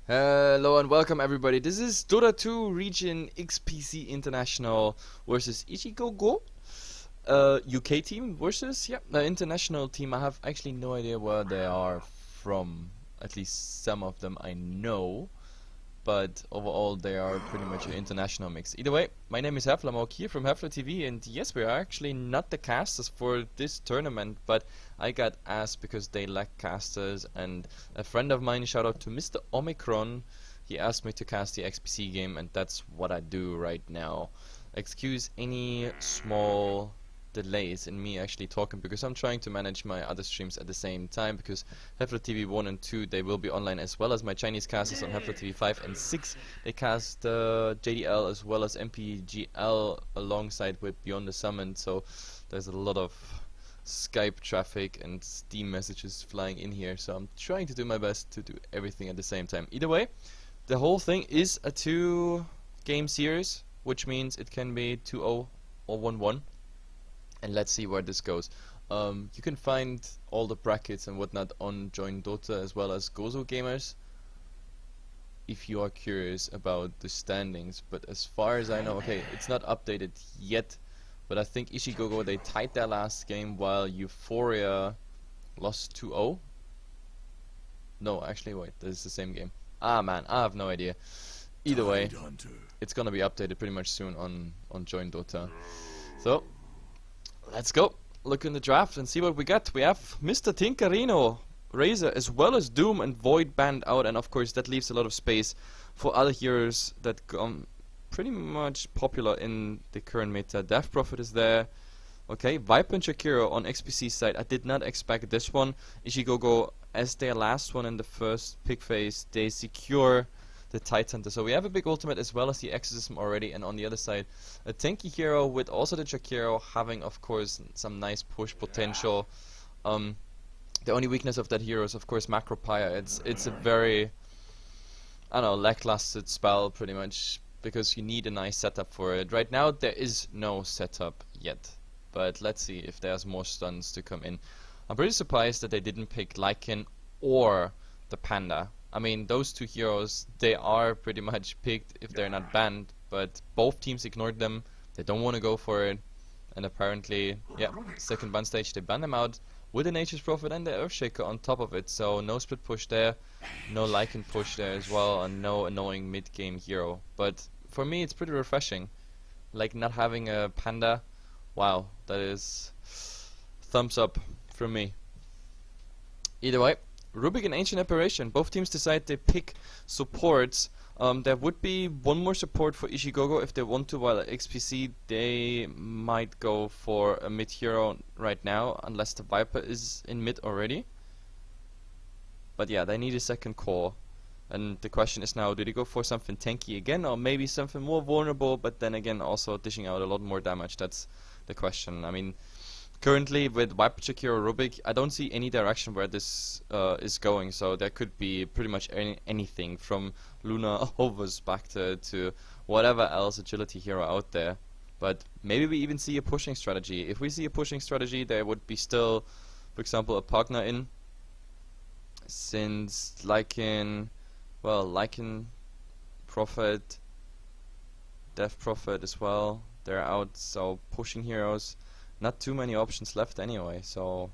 Hello and welcome everybody. This is Dota 2 Region XPC International versus Ichigogo. UK team versus the international team. I have actually no idea where they are from. At least some of them I know. But overall they are pretty much an international mix. Either way, my name is HeflaTV here from HeflaTV, and yes, we are actually not the casters for this tournament, but I got asked because they lack casters, and a friend of mine, shout out to Mr. Omicron, he asked me to cast the XPC game, and that's what I do right now. Excuse any small delays in me actually talking, because I'm trying to manage my other streams at the same time, because HeflaTV 1 and 2 they will be online, as well as my Chinese casters on HeflaTV 5 and 6. They cast JDL as well as MPGL alongside with Beyond the Summon, so there's a lot of Skype traffic and Steam messages flying in here, so I'm trying to do my best to do everything at the same time. Either way, the whole thing is a 2-game series, which means it can be 2-0 or 1-1. And let's see where this goes. You can find all the brackets and whatnot on Join Dota as well as Gozo Gamers if you are curious about the standings. But as far as I know, okay, it's not updated yet, but I think Ichigogo, they tied their last game while Euphoria lost 2-0. No, actually wait, this is the same game. Ah man, I have no idea. Either way, it's gonna be updated pretty much soon on Join Dota. So let's go look in the draft and see what we got. We have Mr. Tinkerino, Razor, as well as Doom and Void banned out, and of course that leaves a lot of space for other heroes that come pretty much popular in the current meta. Death Prophet is there. Okay, Viper and Shakiro on XPC side. I did not expect this one. Ichigogo, as their last one in the first pick phase, they secure the Tidehunter. So we have a big ultimate as well as the Exorcism already, and on the other side a tanky hero with also the Shakiro having of course some nice push potential. The only weakness of that hero is of course Macropire. It's a very, I don't know, lackluster spell pretty much, because you need a nice setup for it. Right now there is no setup yet, but let's see if there's more stuns to come in. I'm pretty surprised that they didn't pick Lycan or the Panda. I mean, those two heroes, they are pretty much picked if they're not banned, but both teams ignored them. They don't want to go for it, and apparently, yeah, second ban stage they ban them out with a Nature's Prophet and the Earthshaker on top of it. So no split push there, no Lycan push there as well, and no annoying mid-game hero. But for me, it's pretty refreshing. Like not having a Panda, wow, that is thumbs up from me. Either way, Rubik and Ancient Apparition, both teams decide they pick supports. There would be one more support for Ichigogo if they want to, while at XPC they might go for a mid hero right now, unless the Viper is in mid already. But yeah, they need a second core. And the question is now, do they go for something tanky again, or maybe something more vulnerable, but then again also dishing out a lot more damage? That's the question. I mean, currently with Viper, Shakiro, Rubik, I don't see any direction where this is going, so there could be pretty much anything from Luna over Spectre to whatever else agility hero out there. But maybe we even see a pushing strategy. If we see a pushing strategy, there would be still, for example, a Pugna in, since Lycan Prophet, Death Prophet as well, they're out, so pushing heroes. Not too many options left anyway, so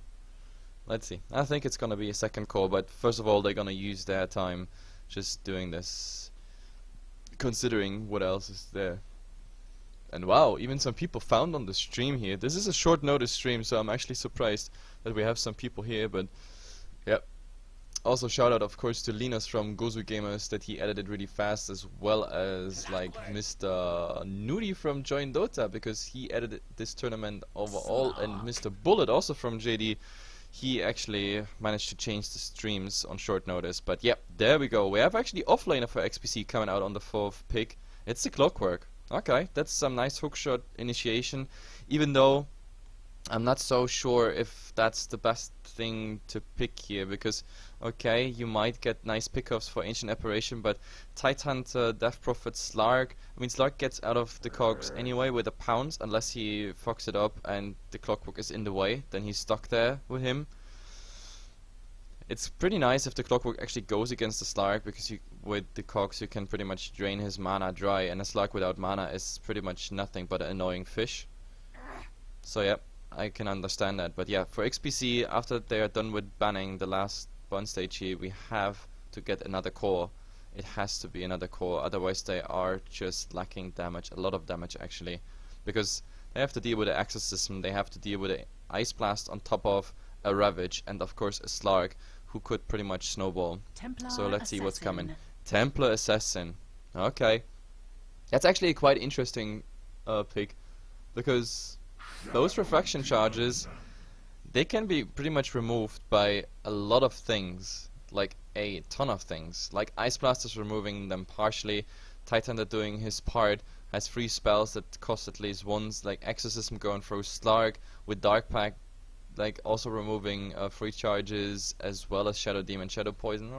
let's see. I think it's gonna be a second core, but first of all they're gonna use their time just doing this, considering what else is there. And wow, even some people found on the stream here. This is a short notice stream, so I'm actually surprised that we have some people here, but yeah. Also shout out of course to Linus from Gozo Gamers, that he edited really fast, as well as like Mr. Nudi from Join Dota, because he edited this tournament overall, and Mr. Bullet also from JD, he actually managed to change the streams on short notice. But yeah, there we go. We have actually offlaner for XPC coming out on the 4th pick. It's the Clockwork. Okay, that's some nice hookshot initiation, even though I'm not so sure if that's the best thing to pick here, because okay, you might get nice pickups for Ancient Apparition, but Tidehunter, Death Prophet, Slark, I mean Slark gets out of the cogs anyway with a pounce, unless he fucks it up and the Clockwork is in the way, then he's stuck there with him. It's pretty nice if the Clockwork actually goes against the Slark, because you with the cogs you can pretty much drain his mana dry, and a slug without mana is pretty much nothing but an annoying fish. So yeah, I can understand that. But yeah, for XPC, after they are done with banning the last bond stage here, we have to get another core. It has to be another core, otherwise they are just lacking damage, a lot of damage actually, because they have to deal with the exorcism, they have to deal with an ice blast on top of a ravage, and of course a Slark who could pretty much snowball. Templar So let's see what's Assassin. coming. Templar Assassin. Okay, that's actually a quite interesting pick, because those refraction charges, they can be pretty much removed by a lot of things, like a ton of things. Like Ice Blast is removing them partially, Titan that doing his part, has 3 spells that cost at least once, like Exorcism going through Slark, with Dark Pact like also removing 3 charges, as well as Shadow Demon, Shadow Poison,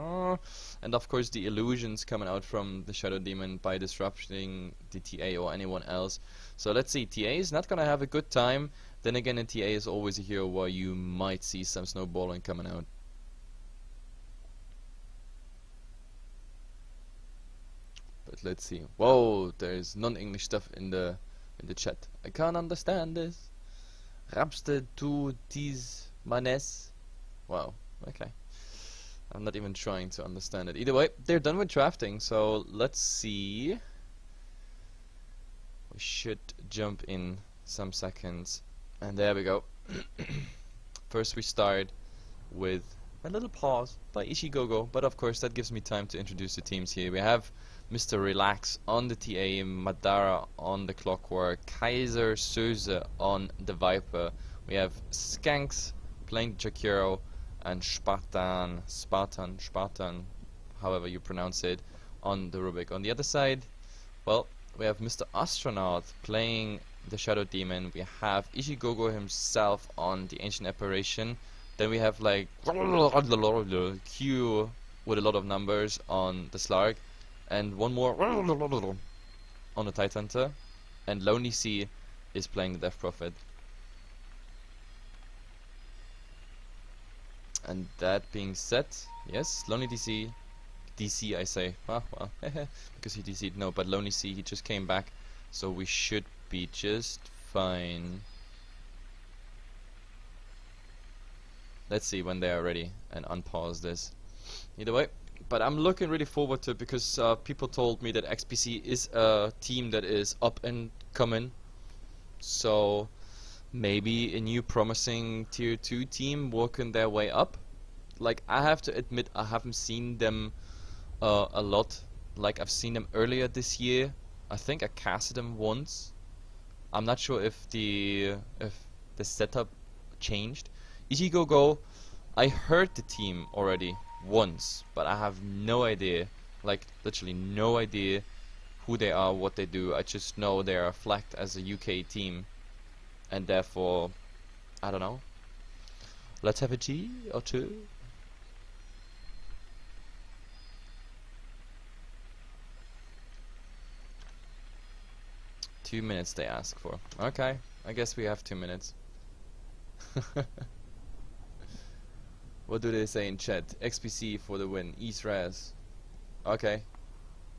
and of course the illusions coming out from the Shadow Demon by disrupting the TA or anyone else. So let's see, TA is not gonna have a good time. Then again, a TA is always a hero where you might see some snowballing coming out. But let's see. Whoa, there's non-English stuff in the chat. I can't understand this. Rapste du dies manes? Wow, okay. I'm not even trying to understand it. Either way, they're done with drafting, so let's see. We should jump in some seconds. And there we go. First we start with a little pause by Ichigogo, but of course that gives me time to introduce the teams here. We have Mr. Relax on the TA, Madara on the Clockwork, Kaiser Söze on the Viper. We have Skanks playing Jakiro, and Spartan, however you pronounce it, on the Rubik. On the other side, well, we have Mr. Astronaut playing the Shadow Demon. We have Ichigogo himself on the Ancient Apparition. Then we have like Q with a lot of numbers on the Slark, and one more on the Tidehunter, and Lonely Sea is playing the Death Prophet. And that being said, yes, Lonely DC I say, well, because he DC'd, no, but Lonely Sea, he just came back, so we should be just fine. Let's see when they are ready and unpause this. Either way, but I'm looking really forward to it, because people told me that XPC is a team that is up and coming, so maybe a new promising tier 2 team working their way up. Like, I have to admit, I haven't seen them a lot. Like, I've seen them earlier this year. I think I casted them once. I'm not sure if the setup changed. Ichigogo, I heard the team already once, but I have no idea, like literally no idea who they are, what they do. I just know they are flagged as a UK team, and therefore, I don't know. Let's have a G or two. Two minutes they ask for. Okay, I guess we have 2 minutes. What do they say in chat? XPC for the win. East Raz. Okay.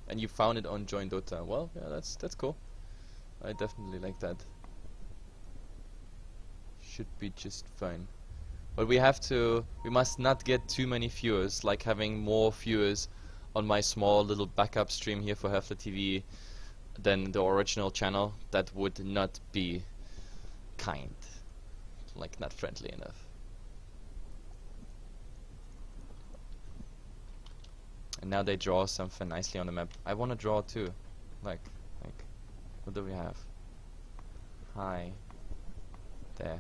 And you found it on Join Dota. Well, yeah, that's cool. I definitely like that. Should be just fine. But we must not get too many viewers, like having more viewers on my small little backup stream here for HeflaTV than the original channel. That would not be kind. Like, not friendly enough. And now they draw something nicely on the map. I want to draw too. Like, what do we have? Hi. There.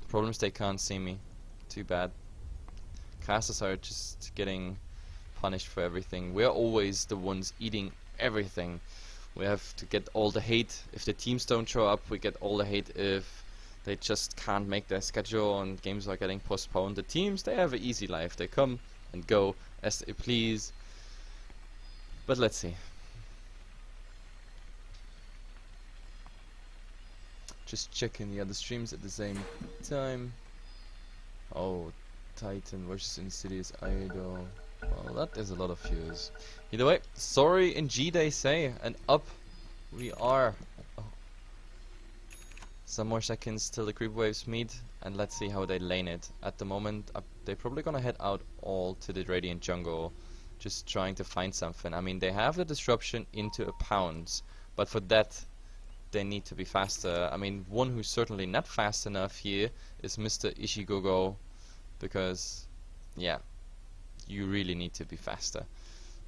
The problem is they can't see me. Too bad. Casters are just getting punished for everything. We're always the ones eating everything. We have to get all the hate. If the teams don't show up, we get all the hate if they just can't make their schedule and games are getting postponed. The teams, they have an easy life. They come and go as they please. But let's see. Just checking the other streams at the same time. Oh, Titan versus Insidious Idol. Well, that is a lot of views. Either way, sorry in G they say, and up we are. Oh. Some more seconds till the creep waves meet, and let's see how they lane it. At the moment, they're probably gonna head out all to the Radiant jungle, just trying to find something. I mean, they have the disruption into a pounce, but for that, they need to be faster. I mean, one who's certainly not fast enough here is Mr. Ichigogo, because, yeah, you really need to be faster.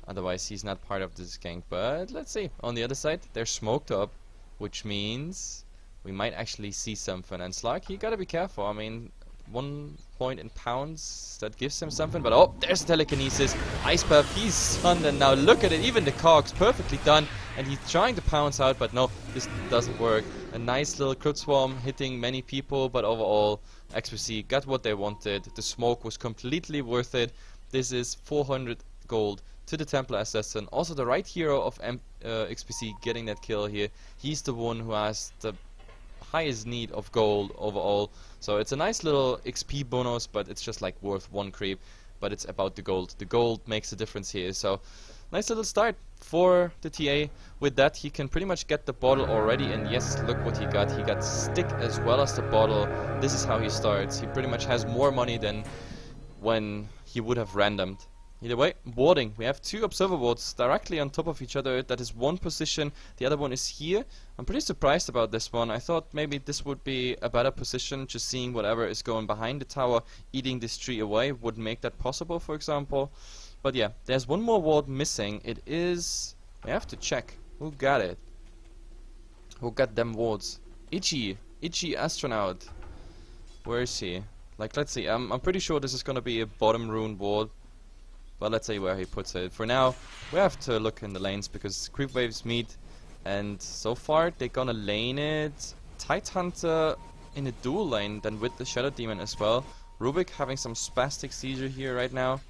Otherwise, he's not part of this gank. But let's see. On the other side, they're smoked up, which means we might actually see something. And Slark, you gotta be careful. I mean, 1 point in pounds, that gives him something. But oh, there's telekinesis. Ice Puff, he's stunned. And now look at it. Even the cogs, perfectly done. And he's trying to pounce out, but no, this doesn't work. A nice little crit swarm hitting many people, but overall, XPC got what they wanted. The smoke was completely worth it. This is 400 gold to the Templar Assassin. Also the right hero of XPC getting that kill here. He's the one who has the highest need of gold overall. So it's a nice little XP bonus, but it's just like worth 1 creep. But it's about the gold. The gold makes a difference here. So nice little start for the TA. With that, he can pretty much get the bottle already. And yes, look what he got. He got stick as well as the bottle. This is how he starts. He pretty much has more money than when he would have randomed. Either way, warding. We have 2 observer wards directly on top of each other. That is one position. The other one is here. I'm pretty surprised about this one. I thought maybe this would be a better position. Just seeing whatever is going behind the tower, eating this tree away would make that possible, for example. But yeah, there's one more ward missing. It is... we have to check. Who got it? Who got them wards? Ichi Astronaut. Where is he? Like, let's see. I'm pretty sure this is gonna be a bottom rune ward. But let's see where he puts it. For now, we have to look in the lanes because creep waves meet. And so far, they're gonna lane it. Tidehunter in a dual lane, then with the Shadow Demon as well. Rubik having some spastic seizure here right now.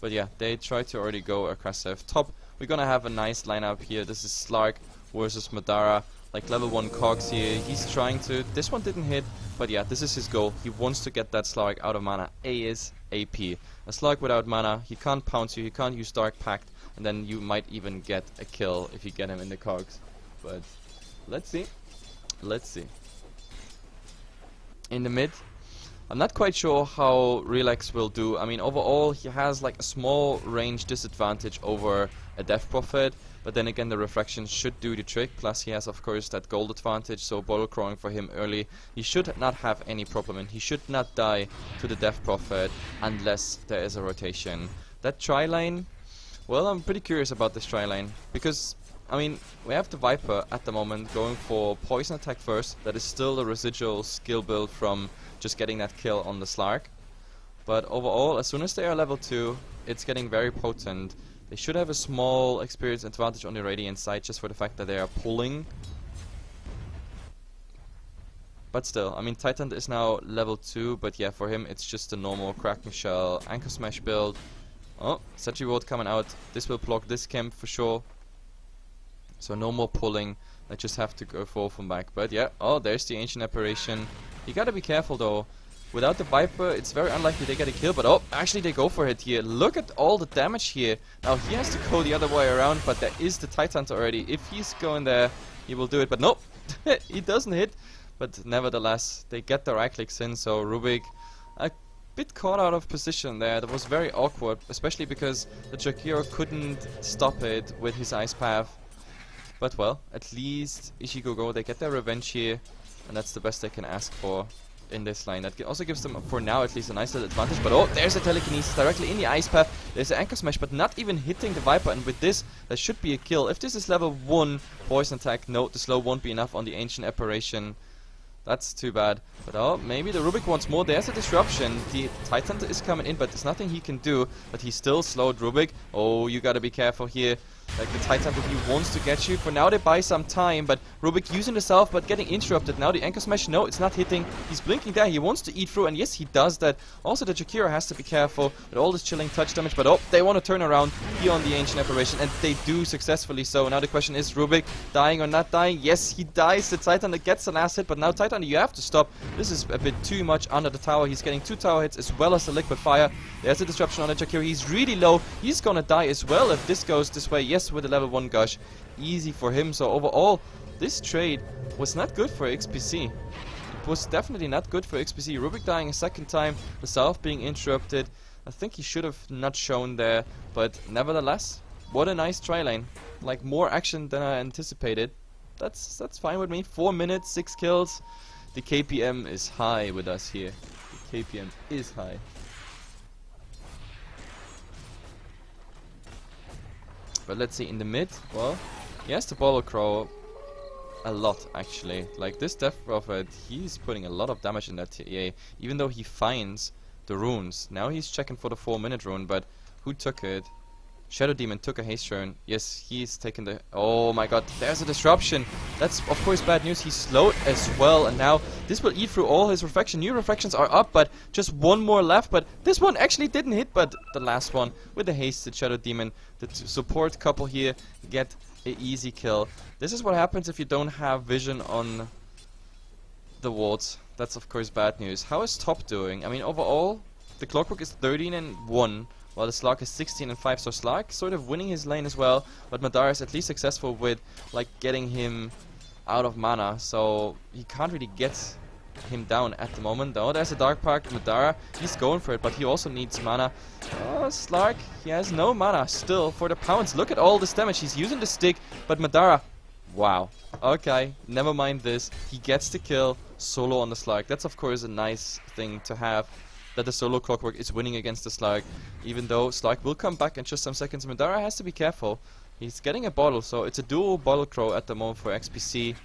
But yeah, they try to already go aggressive. Top, we're gonna have a nice lineup here. This is Slark versus Madara. Like level 1 cogs here. He's trying to... this one didn't hit. But yeah, this is his goal. He wants to get that Slark out of mana ASAP. A Slark without mana, he can't pounce you, he can't use Dark Pact, and then you might even get a kill if you get him in the cogs. But let's see. Let's see. In the mid, I'm not quite sure how Relax will do. I mean, overall, he has like a small range disadvantage over a Death Prophet. But then again, the refraction should do the trick. Plus, he has, of course, that gold advantage. So, bottle crawling for him early. He should not have any problem. And he should not die to the Death Prophet unless there is a rotation. That tri-line, well, I'm pretty curious about this tri-line. Because, I mean, we have the Viper at the moment going for poison attack first. That is still the residual skill build from just getting that kill on the Slark. But overall, as soon as they are level 2, it's getting very potent. They should have a small experience advantage on the Radiant side just for the fact that they are pulling. But still, I mean, Titan is now level 2, but yeah, for him it's just a normal Kraken Shell Anchor Smash build. Oh, Sentry Ward coming out. This will block this camp for sure. So no more pulling. I just have to go forward from back. But yeah, oh, there's the Ancient Apparition. You gotta be careful though. Without the Viper, it's very unlikely they get a kill, but oh, actually they go for it here. Look at all the damage here. Now he has to go the other way around, but there is the Tidehunter already. If he's going there, he will do it, but nope, he doesn't hit. But nevertheless, they get the right clicks in, so Rubik a bit caught out of position there. That was very awkward, especially because the Jakiro couldn't stop it with his Ice Path. But well, at least Ichigogo, they get their revenge here, and that's the best they can ask for in this line. That also gives them, for now at least, a nice little advantage. But oh, there's a telekinesis directly in the Ice Path. There's an Anchor Smash, but not even hitting the Viper. And with this, there should be a kill. If this is level 1 poison attack, no, the slow won't be enough on the Ancient Apparition. That's too bad. But oh, maybe the Rubik wants more. There's a disruption. The Titan is coming in, but there's nothing he can do. But he still slowed Rubik. Oh, you gotta be careful here. Like the Titan that he wants to get you. For now they buy some time, but Rubik using the self but getting interrupted. Now the Anchor Smash, no, it's not hitting. He's blinking there, he wants to eat through, and yes, he does that. Also the Jakiro has to be careful with all this chilling touch damage, but oh, they want to turn around here on the Ancient Apparition, and they do successfully so. Now the question is, Rubik dying or not dying? Yes, he dies. The Titan that gets the last hit, but now Titan, you have to stop. This is a bit too much under the tower. He's getting 2 tower hits as well as the Liquid Fire. There's a disruption on the Jakiro. He's really low. He's gonna die as well if this goes this way. Yes, with the level 1 gush. Easy for him. So overall, this trade was not good for XPC. It was definitely not good for XPC. Rubik dying a second time, the South being interrupted. I think he should have not shown there, but nevertheless, what a nice tri lane. Like, more action than I anticipated. That's fine with me. 4 minutes, 6 kills. The KPM is high with us here. The KPM is high. But let's see, in the mid, well, he has to Bottle Crow a lot, actually. Like, this Death Prophet, he's putting a lot of damage in that TA, even though he finds the runes. Now he's checking for the 4-minute rune, but who took it? Shadow Demon took a haste rune. Yes, he's taken the... Oh my god, there's a disruption. That's, of course, bad news. He's slowed as well, and now this will eat through all his refraction. New refractions are up, but just one more left. But this one actually didn't hit, but the last one with the hasted Shadow Demon, the support couple here get an easy kill. This is what happens if you don't have vision on the wards. That's, of course, bad news. How is top doing? I mean, overall, the Clockwork is 13-1. While the Slark is 16-5, so Slark sort of winning his lane as well, but Madara is at least successful with like getting him out of mana, so he can't really get him down at the moment. Oh, there's a Dark Park. Madara, he's going for it, but he also needs mana. Oh, Slark, he has no mana still for the pounds. Look at all this damage. He's using the stick, but Madara, wow. Okay, never mind this. He gets the kill solo on the Slark. That's of course a nice thing to have, that the solo Clockwork is winning against the Slark, even though Slark will come back in just some seconds. Madara has to be careful. He's getting a bottle, so it's a dual Bottle Crow at the moment for XPC.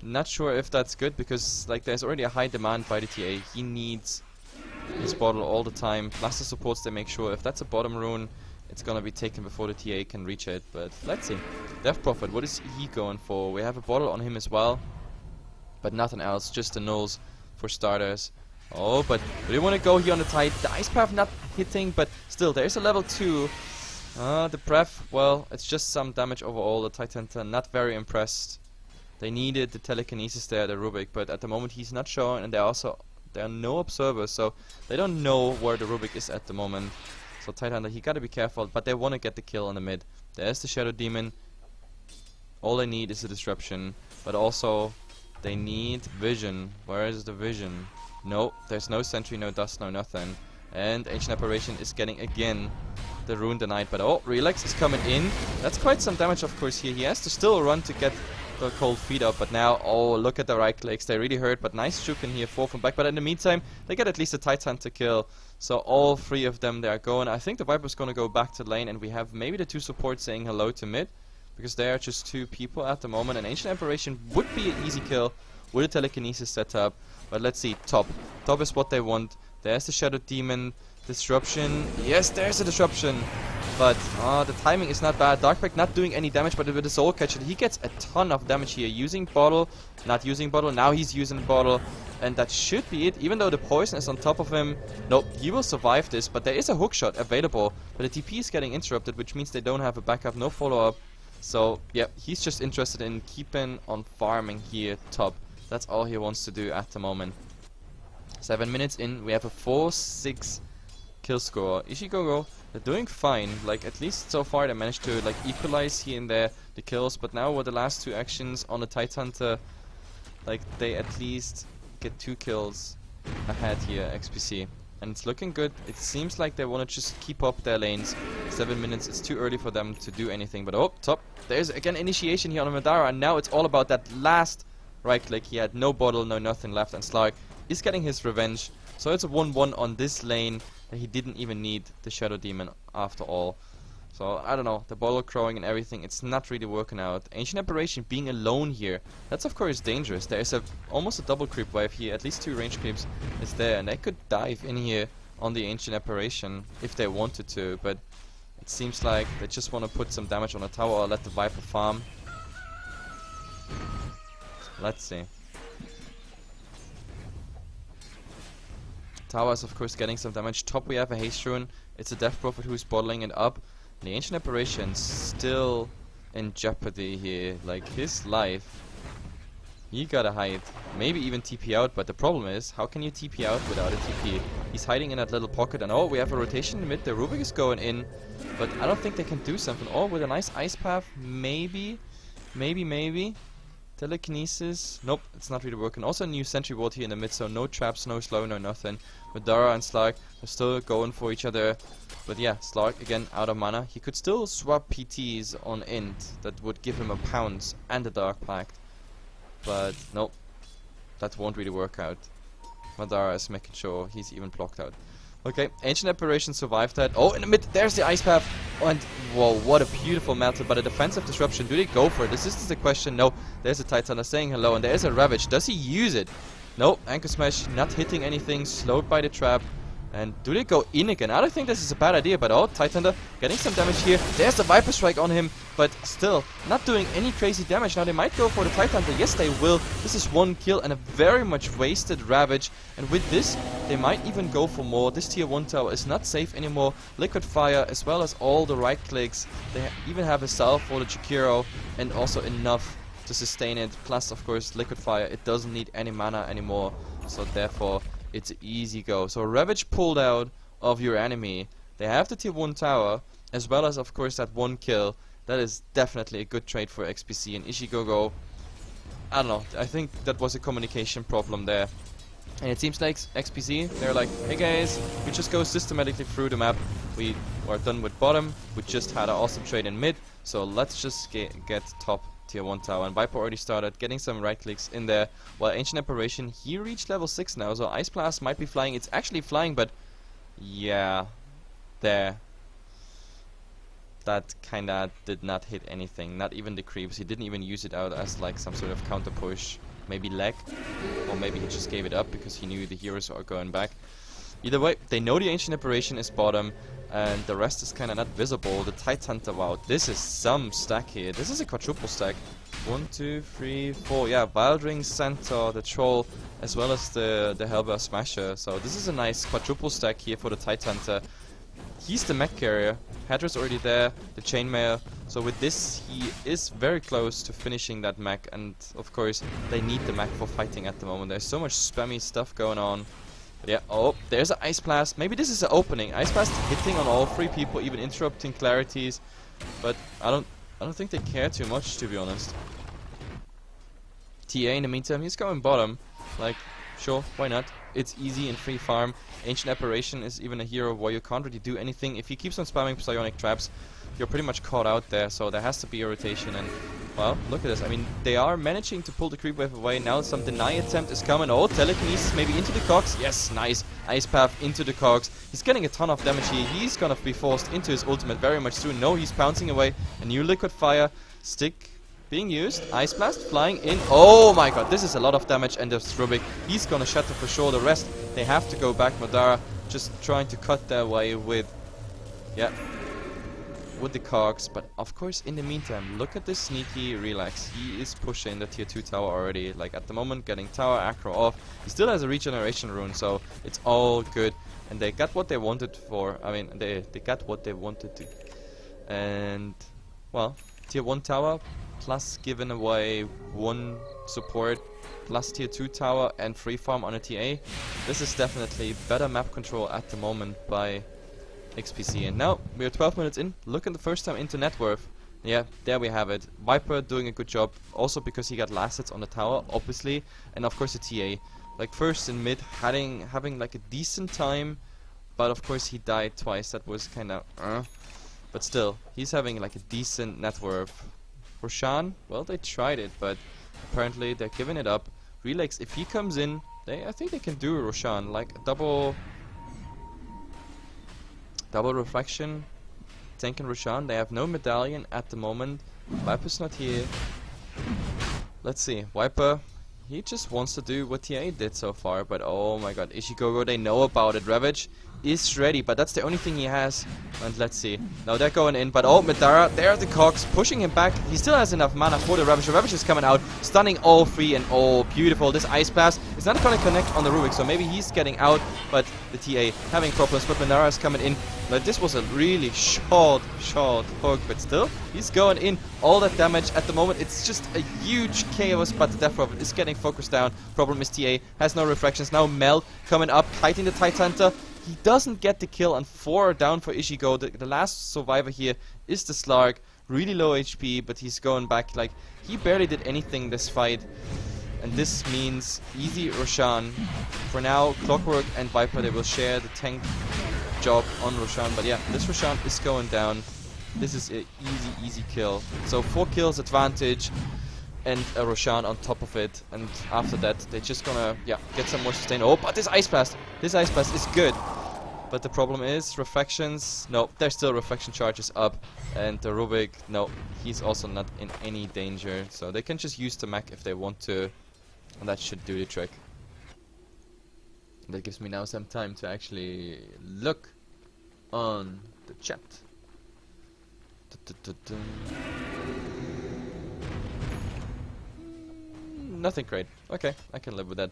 Not sure if that's good, because like there's already a high demand by the TA. He needs his bottle all the time. Plus the supports, they make sure if that's a bottom rune, it's gonna be taken before the TA can reach it. But let's see. Death Prophet, what is he going for? We have a bottle on him as well, but nothing else, just the nulls for starters. Oh, but we want to go here on the tide. The Ice Path not hitting, but still, there's a level 2. The Breath, well, it's just some damage overall. The Titan not very impressed. They needed the telekinesis there, the Rubik, but at the moment he's not showing, and there are no observers, so they don't know where the Rubik is at the moment. So Titan, he gotta be careful, but they want to get the kill on the mid. There's the Shadow Demon. All they need is a disruption, but also they need vision. Where is the vision? No, there's no sentry, no dust, no nothing. And Ancient Apparition is getting again the rune denied. But oh, Relax is coming in. That's quite some damage, of course, here. He has to still run to get the cold feet up. But now, oh, look at the right clicks. They really hurt. But nice juke in here, 4 from back. But in the meantime, they get at least a Titan to kill. So all 3 of them, they are going. I think the Viper's going to go back to lane. And we have maybe the 2 supports saying hello to mid, because they are just 2 people at the moment. And Ancient Apparition would be an easy kill with a telekinesis setup. But let's see, top. Top is what they want. There's the Shadow Demon. Disruption. Yes, there's a disruption. But the timing is not bad. Darkpack not doing any damage, but with the Soul Catcher, he gets a ton of damage here. Using Bottle, not using Bottle. Now he's using Bottle. And that should be it. Even though the poison is on top of him. Nope, he will survive this. But there is a hookshot available. But the TP is getting interrupted, which means they don't have a backup, no follow-up. So, yeah, he's just interested in keeping on farming here top. That's all he wants to do at the moment. 7 minutes in, we have a 4-6 kill score. Ichigogo, they're doing fine. Like, at least so far they managed to like equalize here and there the kills. But now with the last 2 actions on the Tidehunter, like they at least get 2 kills ahead here, XPC. And it's looking good. It seems like they want to just keep up their lanes. 7 minutes, it's too early for them to do anything. But oh, top. There's again initiation here on Madara. And now it's all about that last right click. He had no bottle, no nothing left, and Slark is getting his revenge. So it's a 1-1 on this lane. He didn't even need the Shadow Demon after all. So I don't know, the bottle crowing and everything, it's not really working out. Ancient Apparition being alone here, that's of course dangerous. There's almost a double creep wave here, at least 2 range creeps is there, and they could dive in here on the Ancient Apparition if they wanted to, but It seems like they just want to put some damage on the tower or let the Viper farm. Let's see. Tower is of course getting some damage. Top we have a Haste Rune. It's a Death Prophet who's bottling it up. The Ancient Apparition's still in jeopardy here. Like his life. You gotta hide. Maybe even TP out, but the problem is, how can you TP out without a TP? He's hiding in that little pocket, and oh, we have a rotation in mid. The Rubik is going in, but I don't think they can do something. Oh, with a nice Ice Path, maybe. Telekinesis. Nope, it's not really working. Also a new Sentry Ward here in the mid, so no traps, no slow, no nothing. Madara and Slark are still going for each other. But yeah, Slark again out of mana. He could still swap PTs on Int. That would give him a Pounce and a Dark Pact. But nope, that won't really work out. Madara is making sure he's even blocked out. Okay, Ancient Apparition survived that. Oh, in the mid, there's the Ice Path. Oh, and whoa, what a beautiful method. But a defensive disruption, do they go for it? This is the question. No, there's a Titan saying hello, and there's a Ravage. Does he use it? No, Anchor Smash not hitting anything, slowed by the trap. And do they go in again? I don't think this is a bad idea, but oh, Titan getting some damage here. There's the Viper Strike on him, but still not doing any crazy damage. Now they might go for the Titan. Yes, they will. This is one kill and a very much wasted Ravage. And with this, they might even go for more. This tier 1 tower is not safe anymore. Liquid Fire, as well as all the right clicks. They even have a salve for the Chikiro, and also enough to sustain it. Plus, of course, Liquid Fire, it doesn't need any mana anymore. So therefore, it's an easy go. So Ravage pulled out of your enemy. They have the tier 1 tower, as well as of course that one kill. That is definitely a good trade for XPC and Ichigogo. I don't know, I think that was a communication problem there. And it seems like XPC, they're like, hey guys, we just go systematically through the map. We are done with bottom. We just had an awesome trade in mid. So let's just get top tier 1 tower, and Viper already started getting some right clicks in there, while Ancient Apparition, he reached level 6 now, so Ice Blast might be flying. It's actually flying, but yeah, there. That kinda did not hit anything, not even the creeps. He didn't even use it out as like some sort of counter push. Maybe lag, or maybe he just gave it up because he knew the heroes are going back. Either way, they know the Ancient Apparition is bottom, and the rest is kind of not visible. The Titan, wow, this is some stack here. This is a quadruple stack. 1, 2, 3, 4. Yeah, Wild Ring, Centaur, the Troll, as well as the Hellbear Smasher. So this is a nice quadruple stack here for the Titan. He's the mech carrier. Hadra's already there, the Chainmail. So with this, he is very close to finishing that mech. And of course, they need the mech for fighting at the moment. There's so much spammy stuff going on. But yeah, oh, there's an Ice Blast. Maybe this is an opening. Ice Blast hitting on all 3 people, even interrupting clarities. But I don't think they care too much, to be honest. TA in the meantime, he's going bottom. Like, sure, why not? It's easy and free farm. Ancient Apparition is even a hero where you can't really do anything. If he keeps on spamming psionic traps, you're pretty much caught out there. So there has to be a rotation, and well, look at this. I mean, they are managing to pull the creep wave away. Now some deny attempt is coming. Oh, Telekinesis maybe into the cogs. Yes, nice. Ice Path into the cogs. He's getting a ton of damage here. He's gonna be forced into his ultimate very much soon. No, he's pouncing away. A new Liquid Fire stick being used. Ice Blast flying in. Oh my god, this is a lot of damage, and there's Rubik. He's gonna shatter for sure. The rest, they have to go back. Madara just trying to cut their way with, yeah, with the cogs. But of course, in the meantime, look at this sneaky Relax. He is pushing the tier 2 tower already. Like at the moment, getting tower aggro off. He still has a regeneration rune, so it's all good. And they got what they wanted for. I mean, they got what they wanted to. And well, tier 1 tower plus giving away 1 support plus tier 2 tower and free farm on a TA. This is definitely better map control at the moment by XPC. And now we are 12 minutes in. Look at the first time into net worth. Yeah, there we have it. Viper doing a good job, also because he got last hits on the tower, obviously, and of course the TA. Like first in mid, having like a decent time, but of course he died twice. That was kind of but still, he's having like a decent net worth. Roshan, well, they tried it, but apparently they're giving it up. Relax, if he comes in, I think they can do a Roshan, like a double reflection, tank and Roshan. They have no medallion at the moment. Viper's not here. Let's see, Viper, he just wants to do what TA did so far, but oh my god, Ichigogo, they know about it. Ravage is ready, but that's the only thing he has. And let's see. Now they're going in, but oh, Madara, there are the cogs pushing him back. He still has enough mana for the Ravage. The Ravage is coming out, stunning all three, and oh, beautiful. This Ice Blast is not going to connect on the Rubik, so maybe he's getting out, but the TA having problems. But Madara is coming in. But this was a really short hook, but still, he's going in. All that damage at the moment, it's just a huge chaos, but the Death Prophet is getting focused down. Problem is TA has no reflections. Now Mel coming up, kiting the Tidehunter. He doesn't get the kill, and 4 down for Ichigo. The last survivor here is the Slark. Really low HP, but he's going back. Like, he barely did anything this fight. And this means easy Roshan. For now, Clockwork and Viper, they will share the tank job on Roshan. But yeah, this Roshan is going down. This is an easy kill. So 4 kills advantage and a Roshan on top of it. And after that, they're just gonna get some more sustain. Oh, but this Ice Blast is good. But the problem is reflections. No, there's still reflection charges up. And the Rubik, no, he's also not in any danger. So they can just use the mech if they want to. And that should do the trick. That gives me now some time to actually look on the chat. Nothing great. Okay, I can live with that.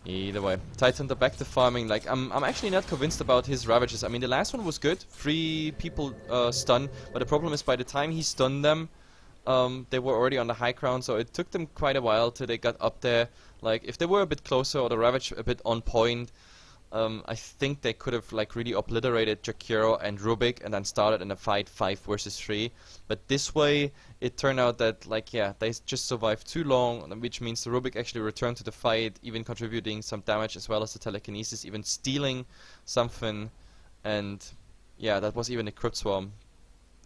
Either way, Titan back to farming. Like, I'm actually not convinced about his Ravages. I mean, the last one was good. 3 people stunned, but the problem is by the time he stunned them, they were already on the high ground, so it took them quite a while till they got up there. Like, if they were a bit closer or the Ravage a bit on point, I think they could have like really obliterated Jakiro and Rubik and then started in a fight 5 versus 3. But this way, it turned out that like they just survived too long, which means the Rubik actually returned to the fight, even contributing some damage as well as the telekinesis, even stealing something, and yeah, that was even a crit swarm.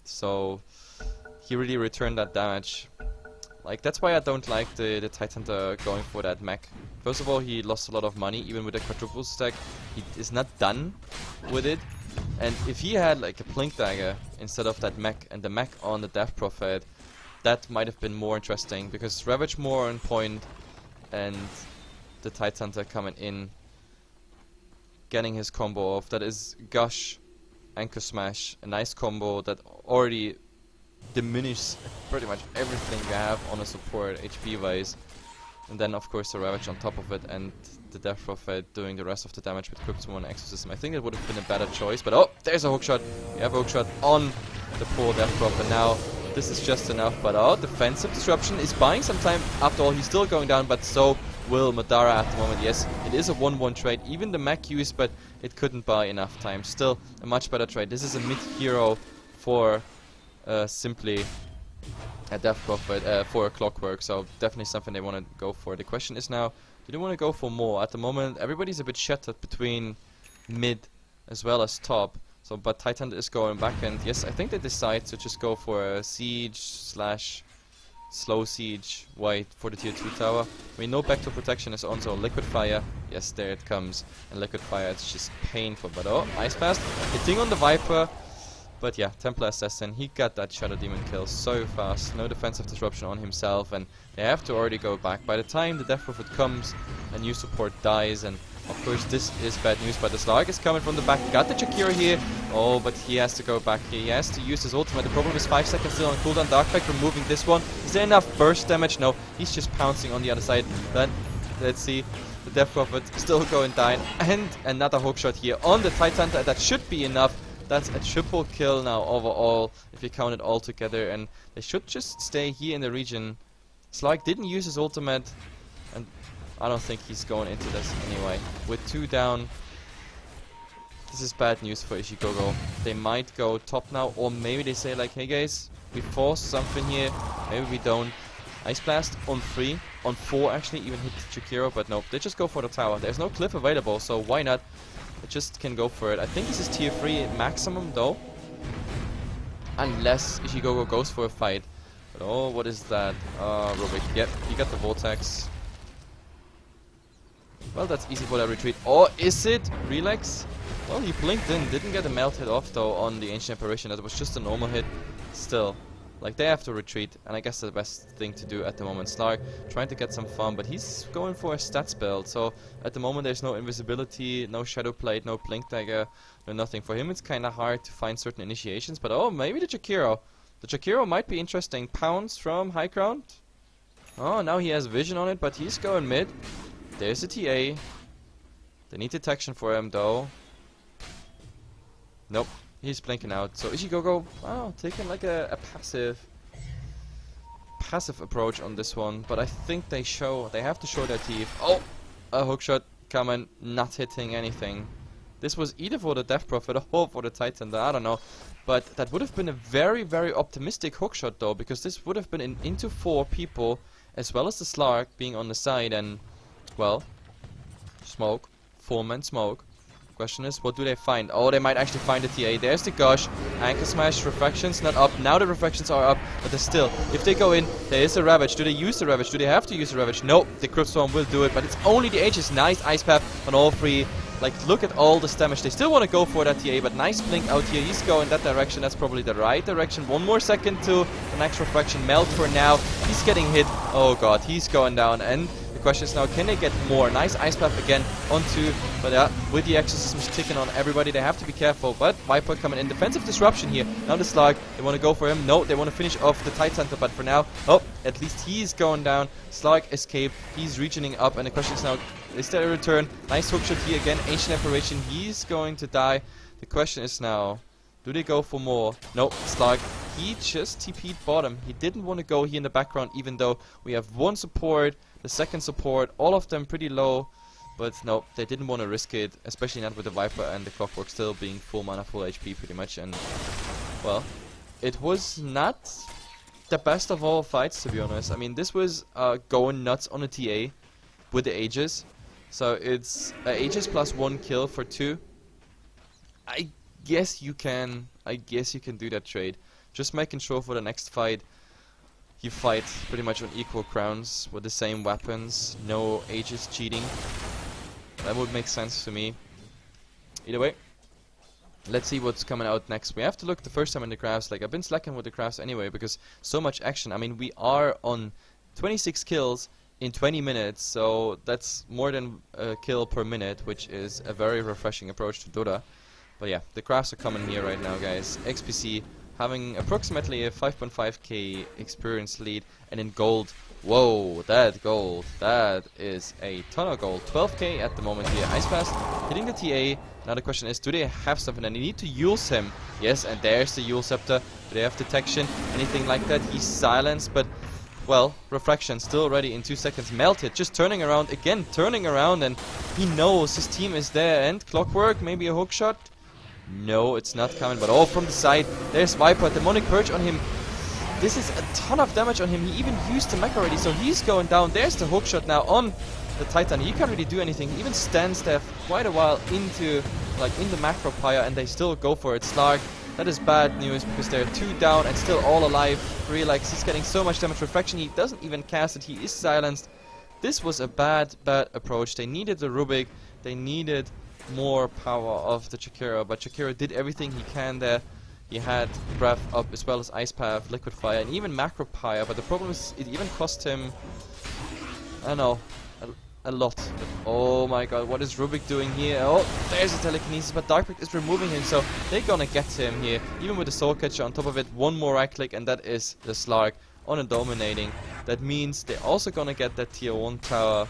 So he really returned that damage. Like, that's why I don't like the Tidehunter going for that mech. First of all, he lost a lot of money, even with the quadruple stack. He is not done with it. And if he had like a Blink Dagger instead of that mech, and the mech on the Death Prophet, that might have been more interesting, because Ravage more on point, and the Tidehunter coming in, getting his combo off. That is Gush, Anchor Smash, a nice combo that already diminish pretty much everything you have on a support HP wise, and then of course the Ravage on top of it, and the Death Prophet doing the rest of the damage with Cryptomon and Exorcism. I think it would have been a better choice, but oh, there's a hookshot. We have a hookshot on the poor Death Prophet. Now this is just enough, but oh, defensive disruption is buying some time. After all, he's still going down, but so will Madara at the moment. Yes, it is a 1-1 trade, even the mech used, but it couldn't buy enough time. Still a much better trade. This is a mid hero for simply a Death Prophet for a Clockwork, so definitely something they want to go for. The question is now, do they want to go for more? At the moment, everybody's a bit shattered between mid as well as top. So, but Titan is going back, and yes, I think they decide to just go for a siege slash slow siege white for the tier 2 tower. We know back to protection is on, so Liquid Fire, yes, there it comes, and Liquid Fire, it's just painful. But oh, Ice Blast hitting on the Viper. But yeah, Templar Assassin, he got that Shadow Demon kill so fast. No defensive disruption on himself, and they have to already go back. By the time the Death Prophet comes, a new support dies, and of course this is bad news. But the Slark is coming from the back. Got the Jakiro here. Oh, but he has to go back here. He has to use his ultimate. The problem is 5 seconds still on cooldown. Darkpact removing this one. Is there enough burst damage? No, he's just pouncing on the other side. But let's see. The Death Prophet still going down. And another hookshot here on the Tidehunter. That should be enough. That's a triple kill now overall, if you count it all together, and they should just stay here in the region. Slark didn't use his ultimate, and I don't think he's going into this anyway. With 2 down, this is bad news for Ichigogo. They might go top now, or maybe they say like, hey guys, we forced something here, maybe we don't. Ice Blast on 3, on 4 actually, even hit Jakiro, but nope, they just go for the tower. There's no cliff available, so why not? It just can go for it. I think this is tier 3 maximum though, unless Ichigogo goes for a fight. But oh, what is that? Rubik. Yep, he got the Vortex. Well, that's easy for that retreat. Or is it Relax? Well, he blinked in, didn't get a melt hit off though on the Ancient Apparition. That was just a normal hit. Still, Like, they have to retreat, and I guess the best thing to do at the moment. Slark trying to get some farm, but he's going for a stats build, so at the moment there's no invisibility, no shadow plate, no blink dagger, no nothing. For him it's kinda hard to find certain initiations, but oh, maybe the Jakiro. The Jakiro might be interesting. Pounce from high ground. Oh, now he has vision on it, but he's going mid. There's a TA. They need detection for him though. Nope. He's blinking out. So Ichigogo, oh, taking like a passive approach on this one. But I think they have to show their teeth. Oh, a hookshot coming, not hitting anything. This was either for the Death Prophet or for the Titan, I don't know. But that would have been a very, very optimistic hookshot though, because this would have been into 4 people, as well as the Slark being on the side, and, well, smoke, 4-man smoke. Question is, what do they find? Oh, they might actually find the TA. There's the Gush. Anchor Smash. Refractions not up. Now the Refractions are up. But they're still, if they go in, there is a Ravage. Do they use the Ravage? Do they have to use the Ravage? No. The Crypt Storm will do it. But it's only the Aegis. Nice Ice Path on all 3. Like, look at all this damage. They still want to go for that TA. But nice blink out here. He's going that direction. That's probably the right direction. 1 more second to the next Refraction. Melt for now. He's getting hit. Oh god. He's going down. And question is now, can they get more? Nice Ice Path again onto, but yeah, with the exorcisms ticking on everybody, they have to be careful. But Viper coming in, defensive disruption here. Now the Slark, they want to go for him. No, they want to finish off the Titan, but for now, oh, at least he's going down. Slark escaped, he's reaching up, and the question is now, is there a return? Nice hookshot here again, Ancient Apparition, he's going to die. The question is now, do they go for more? No, Slark, he just TP'd bottom. He didn't want to go here in the background, even though we have 1 support, the second support, all of them pretty low. But no, they didn't want to risk it, especially not with the Viper and the Clockwork still being full mana, full HP pretty much. And, well, it was not the best of all fights, to be honest. I mean, this was going nuts on a TA with the Aegis. So it's Aegis plus 1 kill for 2. I guess you can do that trade. Just making sure for the next fight you fight pretty much on equal grounds with the same weapons, no Aegis cheating. That would make sense to me. Either way, let's see what's coming out next. We have to look the first time in the graphs. Like, I've been slacking with the graphs anyway because so much action. I mean, we are on 26 kills in 20 minutes, so that's more than a kill per minute, which is a very refreshing approach to Dota. But yeah, the graphs are coming here right now, guys. XPC having approximately a 5.5k experience lead, and in gold, whoa, that gold, that is a ton of gold. 12k at the moment here. Ice Pass hitting the TA. Now the question is, do they have something and they need to use him? Yes, and there's the Yule Scepter. Do they have detection? Anything like that? He's silenced, but well, Refraction still ready in 2 seconds. Melted, just turning around again, turning around, and he knows his team is there. And Clockwork, maybe a hook shot. No, it's not coming, but oh, from the side, there's Viper, Demonic Purge on him. This is a ton of damage on him. He even used the mech already, so he's going down. There's the hookshot now on the Titan. He can't really do anything. He even stands there for quite a while into, like, in the macro pyre, and they still go for it. Slark, that is bad news, because they're 2 down and still all alive. Relax, he's getting so much damage. Refraction, he doesn't even cast it. He is silenced. This was a bad approach. They needed the Rubik. They needed more power of the Jakiro, but Jakiro did everything he can there. He had Breath up as well as Ice Path, Liquid Fire, and even Macro Pyre, but the problem is it even cost him, I don't know, a lot. But oh my god, what is Rubik doing here? Oh, there's a Telekinesis, but Darkbrick is removing him, so they're gonna get him here, even with the Soul Catcher on top of it. 1 more right click, and that is the Slark on a dominating. That means they're also gonna get that tier 1 tower.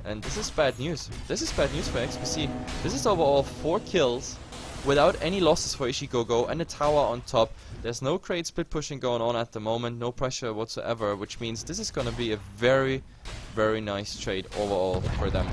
And this is bad news. This is bad news for XPC. This is overall 4 kills without any losses for Ichigogo and a tower on top. There's no crate split pushing going on at the moment, no pressure whatsoever, which means this is gonna be a very, very nice trade overall for them.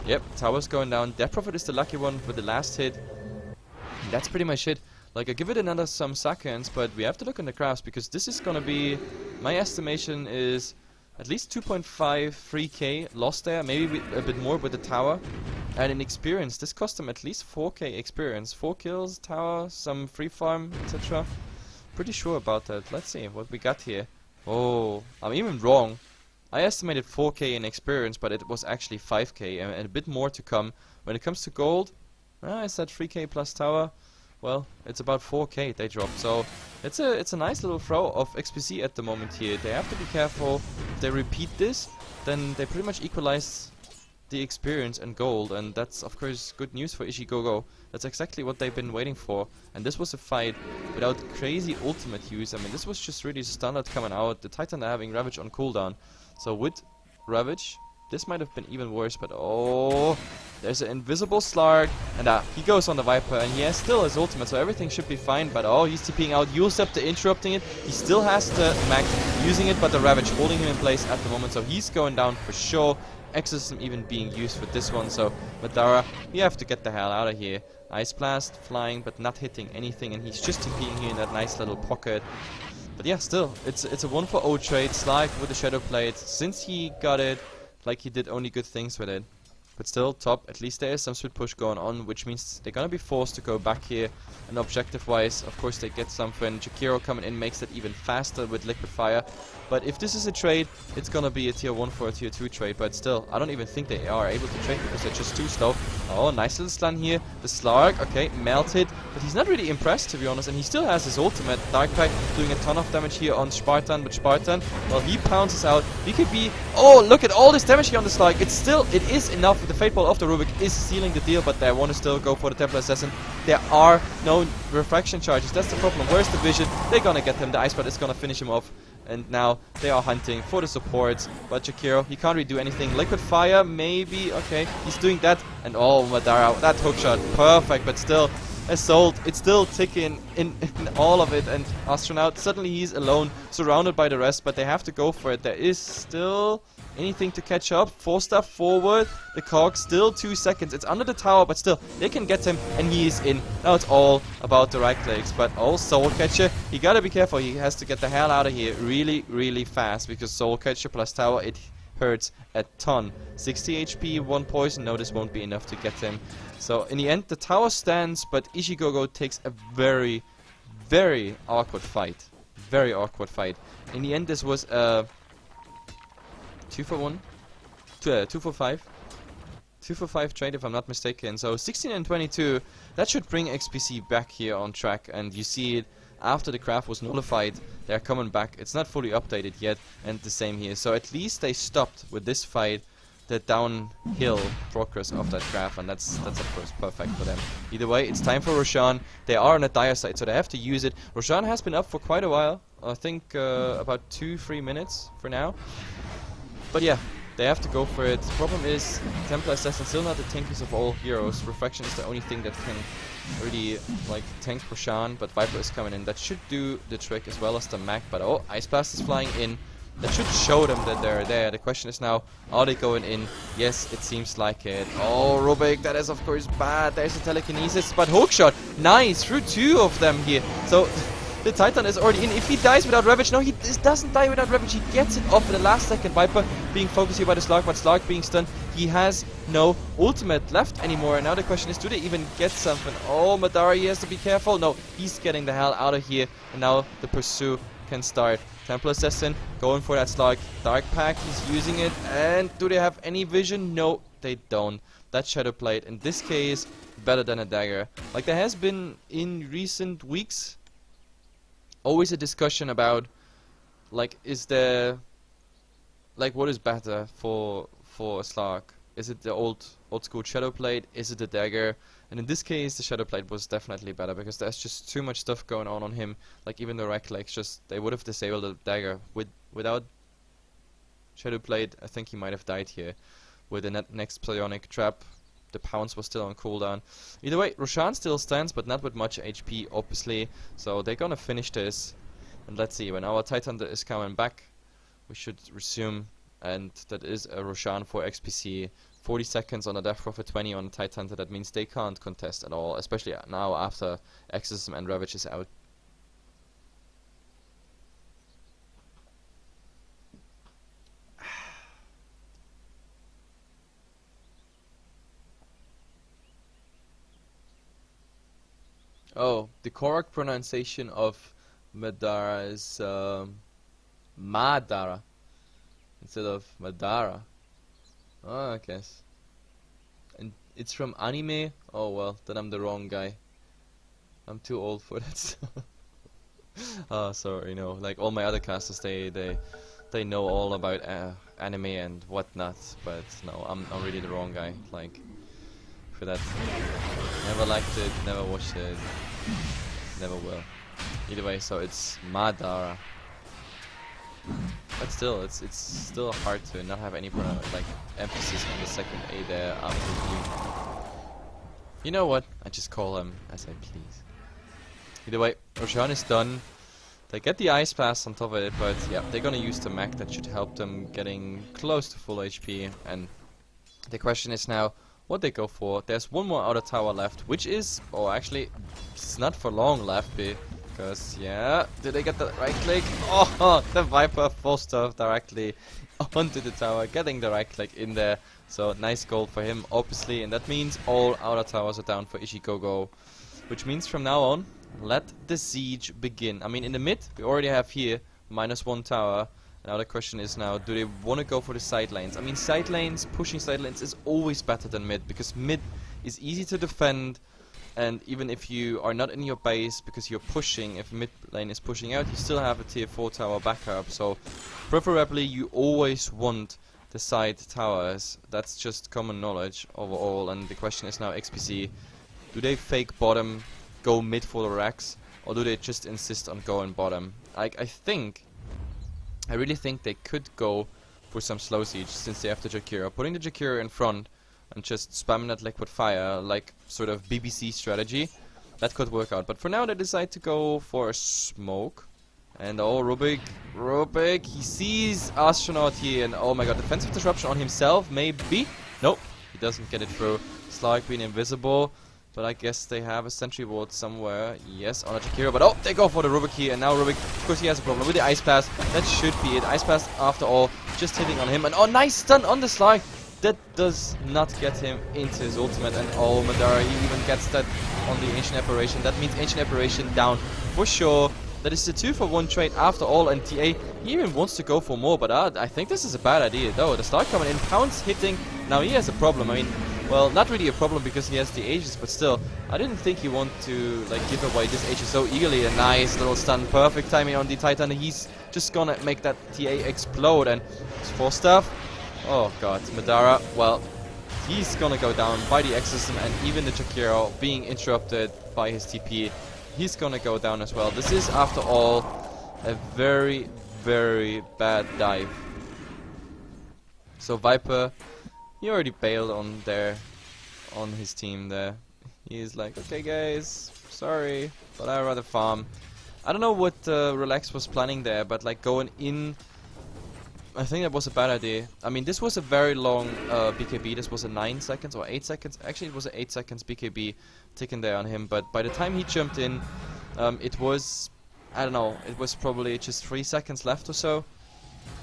Yep, tower's going down. Death Prophet is the lucky one with the last hit. And that's pretty much it. Like, I give it another some seconds, but we have to look in the graphs because this is gonna be, my estimation is at least 2.53k lost there, maybe a bit more with the tower. And in experience, this cost them at least 4k experience. 4 kills, tower, some free farm, etc. Pretty sure about that. Let's see what we got here. Oh, I'm even wrong. I estimated 4k in experience, but it was actually 5k and a bit more to come. When it comes to gold, I said 3k plus tower. well, it's about 4k they dropped. So it's a nice little throw of XPC at the moment here. They have to be careful. If they repeat this, then they pretty much equalize the experience and gold, and that's of course good news for Ichigogo. That's exactly what they've been waiting for, and this was a fight without crazy ultimate use. I mean, this was just really standard coming out. The Titan are having Ravage on cooldown, so with Ravage this might have been even worse, but oh, there's an invisible Slark, and he goes on the Viper, and he has still his ultimate, so everything should be fine, but oh, he's TPing out, Kiilstofte interrupting it, he still has the Mac using it, but the Ravage holding him in place at the moment, so he's going down for sure. Exorcism even being used for this one, so Madara, you have to get the hell out of here. Ice Blast flying, but not hitting anything, and he's just TPing here in that nice little pocket. But yeah, still, it's a 1-for-0 trade. Slark with the Shadow Plate, since he got it, like he did only good things with it. But still, top, at least there is some split push going on, which means they're gonna be forced to go back here. And objective-wise, of course, they get something. Jakiro coming in makes it even faster with Liquid Fire. But if this is a trade, it's gonna be a tier 1 for a tier 2 trade. But still, I don't even think they are able to trade because they're just too slow. Oh, nice little stun here. The Slark, okay, melted. But he's not really impressed, to be honest. And he still has his ultimate. Dark Pack doing a ton of damage here on Spartan. But Spartan, well, he pounces out. He could be... Oh, look at all this damage here on the Slark. It is enough. The Fate Ball of the Rubik is sealing the deal. But they want to still go for the Templar Assassin. There are no refraction charges. That's the problem. Where's the vision? They're gonna get him. The Ice Blood is gonna finish him off. And now they are hunting for the supports. But Jakiro, he can't really do anything. Liquid Fire, maybe. Okay, he's doing that. And oh, Madara, that hookshot, perfect. But still, Assault, it's still ticking in all of it. And Astronaut, suddenly he's alone, surrounded by the rest. But they have to go for it. There is still anything to catch up. 4-star forward. The Cog, still 2 seconds. It's under the tower, but still, they can get him. And he is in. Now it's all about the right clicks. But oh, Soul Catcher, you gotta be careful. He has to get the hell out of here really, really fast. Because Soul Catcher plus tower, it hurts a ton. 60 HP, 1 poison. No, this won't be enough to get him. So in the end, the tower stands, but Ichigogo takes a very, very awkward fight. Very awkward fight. In the end, this was a 2-for-1, 2-for-5. 2-for-5 trade, if I'm not mistaken. So 16 and 22, that should bring XPC back here on track. And you see it after the craft was nullified. They're coming back. It's not fully updated yet, and the same here. So at least they stopped with this fight the downhill progress of that graph, and that's of course perfect for them. Either way, it's time for Roshan. They are on a dire side, so they have to use it. Roshan has been up for quite a while. I think about 2-3 minutes for now. But yeah, they have to go for it. The problem is, Templar Assassin still not the tankiest of all heroes. Refraction is the only thing that can really like tank Roshan, but Viper is coming in. That should do the trick as well as the Mac, but oh, Ice Blast is flying in. That should show them that they're there. The question is now, are they going in? Yes, it seems like it. Oh, Rubik, that is of course bad. There's a telekinesis, but hookshot. Nice, through 2 of them here. So the Titan is already in. If he dies without Ravage, no, he doesn't die without Ravage. He gets it off in the last second. Viper being focused here by the Slark, but Slark being stunned. He has no ultimate left anymore. And now the question is, do they even get something? Oh, Madara, he has to be careful. No, he's getting the hell out of here. And now the pursuit can start. Templar Assassin going for that Slark. Dark Pack, he's using it. And do they have any vision? No, they don't. That Shadow Plate, in this case, better than a dagger. Like there has been in recent weeks always a discussion about like what is better for a Slark? Is it the old school Shadow Plate? Is it the dagger? And in this case, the Shadow Plate was definitely better because there's just too much stuff going on him. Like even the Rack Legs, just they would have disabled the dagger. Without Shadow Plate, I think he might have died here. With the next Psionic Trap, the Pounce was still on cooldown. Either way, Roshan still stands, but not with much HP, obviously. So they're gonna finish this. And let's see, when our Titan is coming back, we should resume. And that is a Roshan for XPC. 40 seconds on a death row for 20 on a Titan, so that means they can't contest at all, especially now after Exorcism and Ravage is out. Oh, the correct pronunciation of Madara is Madara instead of Madara. Oh, I guess. And it's from anime? Oh well, then I'm the wrong guy. I'm too old for that stuff. So you know, like all my other casters, they know all about anime and whatnot, but no, I'm really the wrong guy, like, for that. Never liked it, never watched it, never will. Either way, so it's Madara. But still, it's still hard to not have any like emphasis on the second A there after you know what? I just call him as I please. Either way, Roshan is done. They get the Ice Blast on top of it, but yeah, they're gonna use the mech that should help them getting close to full HP. And the question is now what they go for. There's one more outer tower left, which is, oh actually, it's not for long left, because yeah, did they get the right click? Oh, the Viper full stuff directly onto the tower, getting the right click in there. So nice gold for him, obviously, and that means all outer towers are down for Ichigogo, which means from now on, let the siege begin. I mean, in the mid, we already have here -1 tower. Now the question is now, do they want to go for the side lanes? I mean, side lanes, pushing side lanes is always better than mid, because mid is easy to defend, and even if you are not in your base because you're pushing, if mid lane is pushing out, you still have a tier 4 tower backup. So preferably you always want the side towers. That's just common knowledge overall. And the question is now, XPC, do they fake bottom, go mid for the racks, or do they just insist on going bottom? I really think they could go for some slow siege since they have the Jakira. Putting the Jakira in front and just spamming that liquid fire, like sort of BBC strategy, that could work out. But for now they decide to go for a smoke. And oh, Rubik, he sees Astronaut here, and oh my god, defensive disruption on himself, maybe? Nope, he doesn't get it through. Slark being invisible. But I guess they have a sentry ward somewhere. Yes, on a Jakira. But oh, they go for the Rubik here. And now Rubik, of course, he has a problem with the Ice Blast. That should be it. Ice Blast, after all, just hitting on him. And oh, nice stun on the Slark. That does not get him into his ultimate. And oh, Madara, he even gets that on the Ancient Apparition. That means Ancient Apparition down for sure. That is the 2-for-1 trade after all. And TA, he even wants to go for more. But I think this is a bad idea, though. The Slark coming in, Pounce hitting. Now he has a problem. I mean, well, not really a problem because he has the Aegis, but still, I didn't think he wanted to like give away this Aegis so eagerly. A nice little stun, perfect timing on the Titan. He's just gonna make that TA explode, and it's 4 stuff. Oh god, Madara, well, he's gonna go down by the X system, and even the Jakiro being interrupted by his TP, he's gonna go down as well. This is, after all, a very, very bad dive. So Viper, he already bailed on his team there. He's like, okay guys, sorry, but I'd rather farm. I don't know what Relax was planning there, but like going in, I think that was a bad idea. I mean, this was a very long BKB. This was a 9 seconds or 8 seconds. Actually, it was an 8 seconds BKB ticking there on him. But by the time he jumped in, it was, I don't know, it was probably just 3 seconds left or so.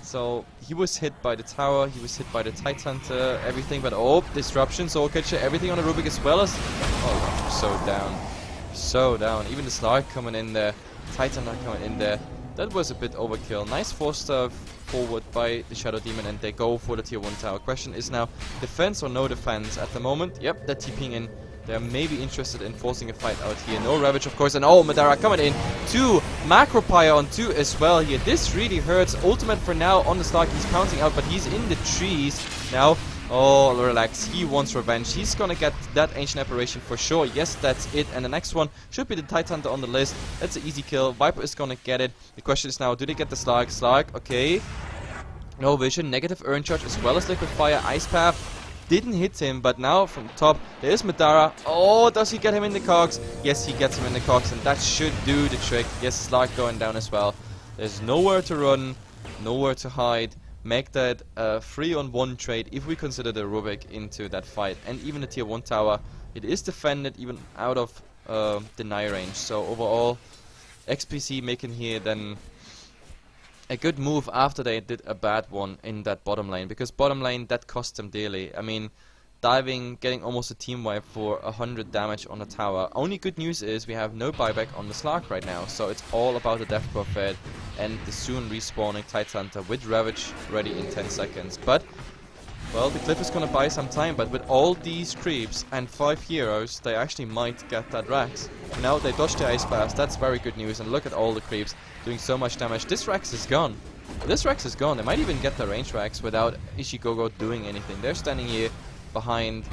So he was hit by the tower, he was hit by the Titan, everything, but oh, disruption, soul catcher, everything on the Rubik as well as, oh, so down, even the Slark coming in there, Titan not coming in there, that was a bit overkill. Nice 4-star forward by the Shadow Demon, and they go for the tier 1 tower. Question is now, defense or no defense? At the moment, yep, they're TPing in. They're maybe interested in forcing a fight out here. No Ravage, of course, and oh, Madara coming in. 2 Macro Pyre on 2 as well here. This really hurts. Ultimate for now on the Slark. He's pouncing out, but he's in the trees now. Oh, Relax. He wants revenge. He's gonna get that Ancient Apparition for sure. Yes, that's it. And the next one should be the Titan on the list. That's an easy kill. Viper is gonna get it. The question is now, do they get the Slark? Slark, okay. No vision. Negative Urn Charge as well as Liquid Fire. Ice Path. Didn't hit him, but now from top, there is Madara. Oh, does he get him in the cogs? Yes, he gets him in the cogs, and that should do the trick. Yes, Slark going down as well. There's nowhere to run, nowhere to hide. Make that a 3-on-1 trade if we consider the Rubik into that fight. And even the tier 1 tower, it is defended even out of deny range. So overall, XPC making here then a good move after they did a bad one in that bottom lane, because bottom lane, that cost them dearly. I mean, diving, getting almost a team wipe for 100 damage on the tower. Only good news is we have no buyback on the Slark right now, so it's all about the death buffet and the soon respawning Titanhunter with Ravage ready in 10 seconds. But Well, the cliff is gonna buy some time, but with all these creeps and 5 heroes, they actually might get that Rex. Now they dodged the Ice Blast, that's very good news, and look at all the creeps doing so much damage. This Rex is gone. This Rex is gone. They might even get the range Rex without Ichigogo doing anything. They're standing here behind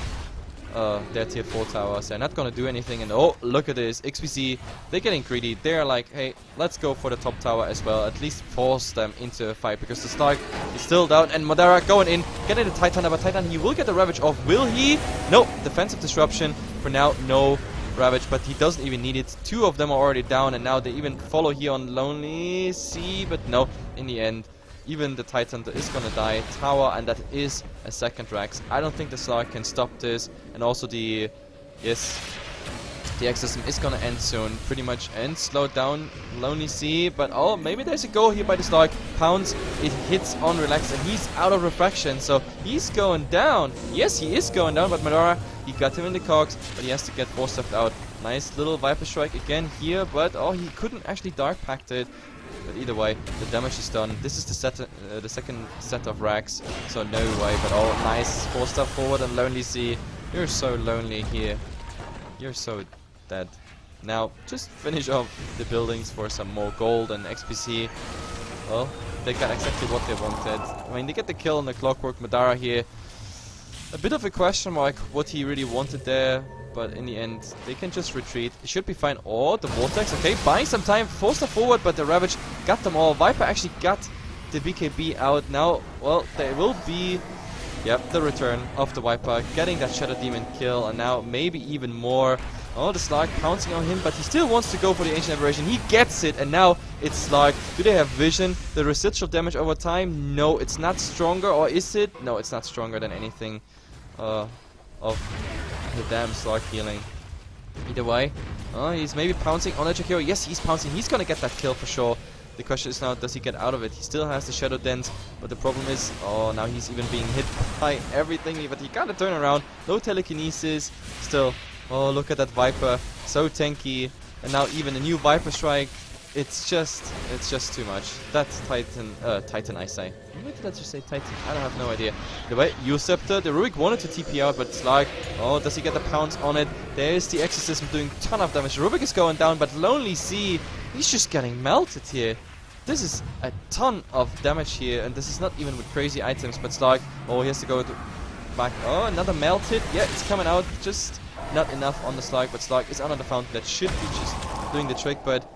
their tier 4 towers. They're not gonna do anything, and oh, look at this. XPC, they're getting greedy. They're like, hey, let's go for the top tower as well. At least force them into a fight, because the Stark is still down, and Madara going in, getting the Titan, but Titan, he will get the Ravage off. Will he? No, defensive disruption. For now, no Ravage, but he doesn't even need it. 2 of them are already down, and now they even follow here on Lonely Sea, but no, in the end, even the Titan is gonna die. Tower, and that is a second Rex. I don't think the Slark can stop this, and also the exorcism is gonna end soon, pretty much end. Slow down Lonely Sea, but oh, maybe there's a goal here by the Slark. Pounds, it hits on Relax, and he's out of refraction, so he's going down. Yes, he is going down, but Madara, he got him in the cogs, but he has to get 4 stuffed out. Nice little Viper Strike again here, but oh, he couldn't actually Dark Pact it. But either way, the damage is done. This is the second set of racks, so no way. But oh, nice 4-step forward and Lonely Sea. You're so lonely here. You're so dead. Now, just finish off the buildings for some more gold and XPC. Well, they got exactly what they wanted. I mean, they get the kill on the Clockwork Madara here. A bit of a question mark what he really wanted there. But in the end, they can just retreat. It should be fine. Oh, the Vortex. Okay, buying some time. 4-step forward, but the Ravage got them all. Viper actually got the BKB out. Now, well, there will be, yep, the return of the Viper. Getting that Shadow Demon kill. And now maybe even more. Oh, the Slark pouncing on him, but he still wants to go for the Ancient Aberration. He gets it, and now it's Slark. Do they have vision? The residual damage over time? No, it's not stronger, or is it? No, it's not stronger than anything of the damn Slark healing. Either way, he's maybe pouncing on Ichigogo. Yes, he's pouncing. He's gonna get that kill for sure. The question is now, does he get out of it? He still has the Shadow Dance, but the problem is, oh, now he's even being hit by everything. But he got to turn around. No telekinesis. Still, oh, look at that Viper. So tanky. And now even a new Viper Strike. It's just too much. That's Titan, I say. Why did I just say Titan? I don't have no idea. The way Kiilstofte, the Rubik wanted to TP out, but it's like, oh, does he get the pounce on it? There's the Exorcism doing a ton of damage. Rubik is going down, but Lonely Sea, he's just getting melted here. This is a ton of damage here, and this is not even with crazy items, but it's like, oh, he has to go back. Oh, another melt hit. Yeah, it's coming out. Just not enough on the Slark, but Slark is under the fountain. That should be just doing the trick, but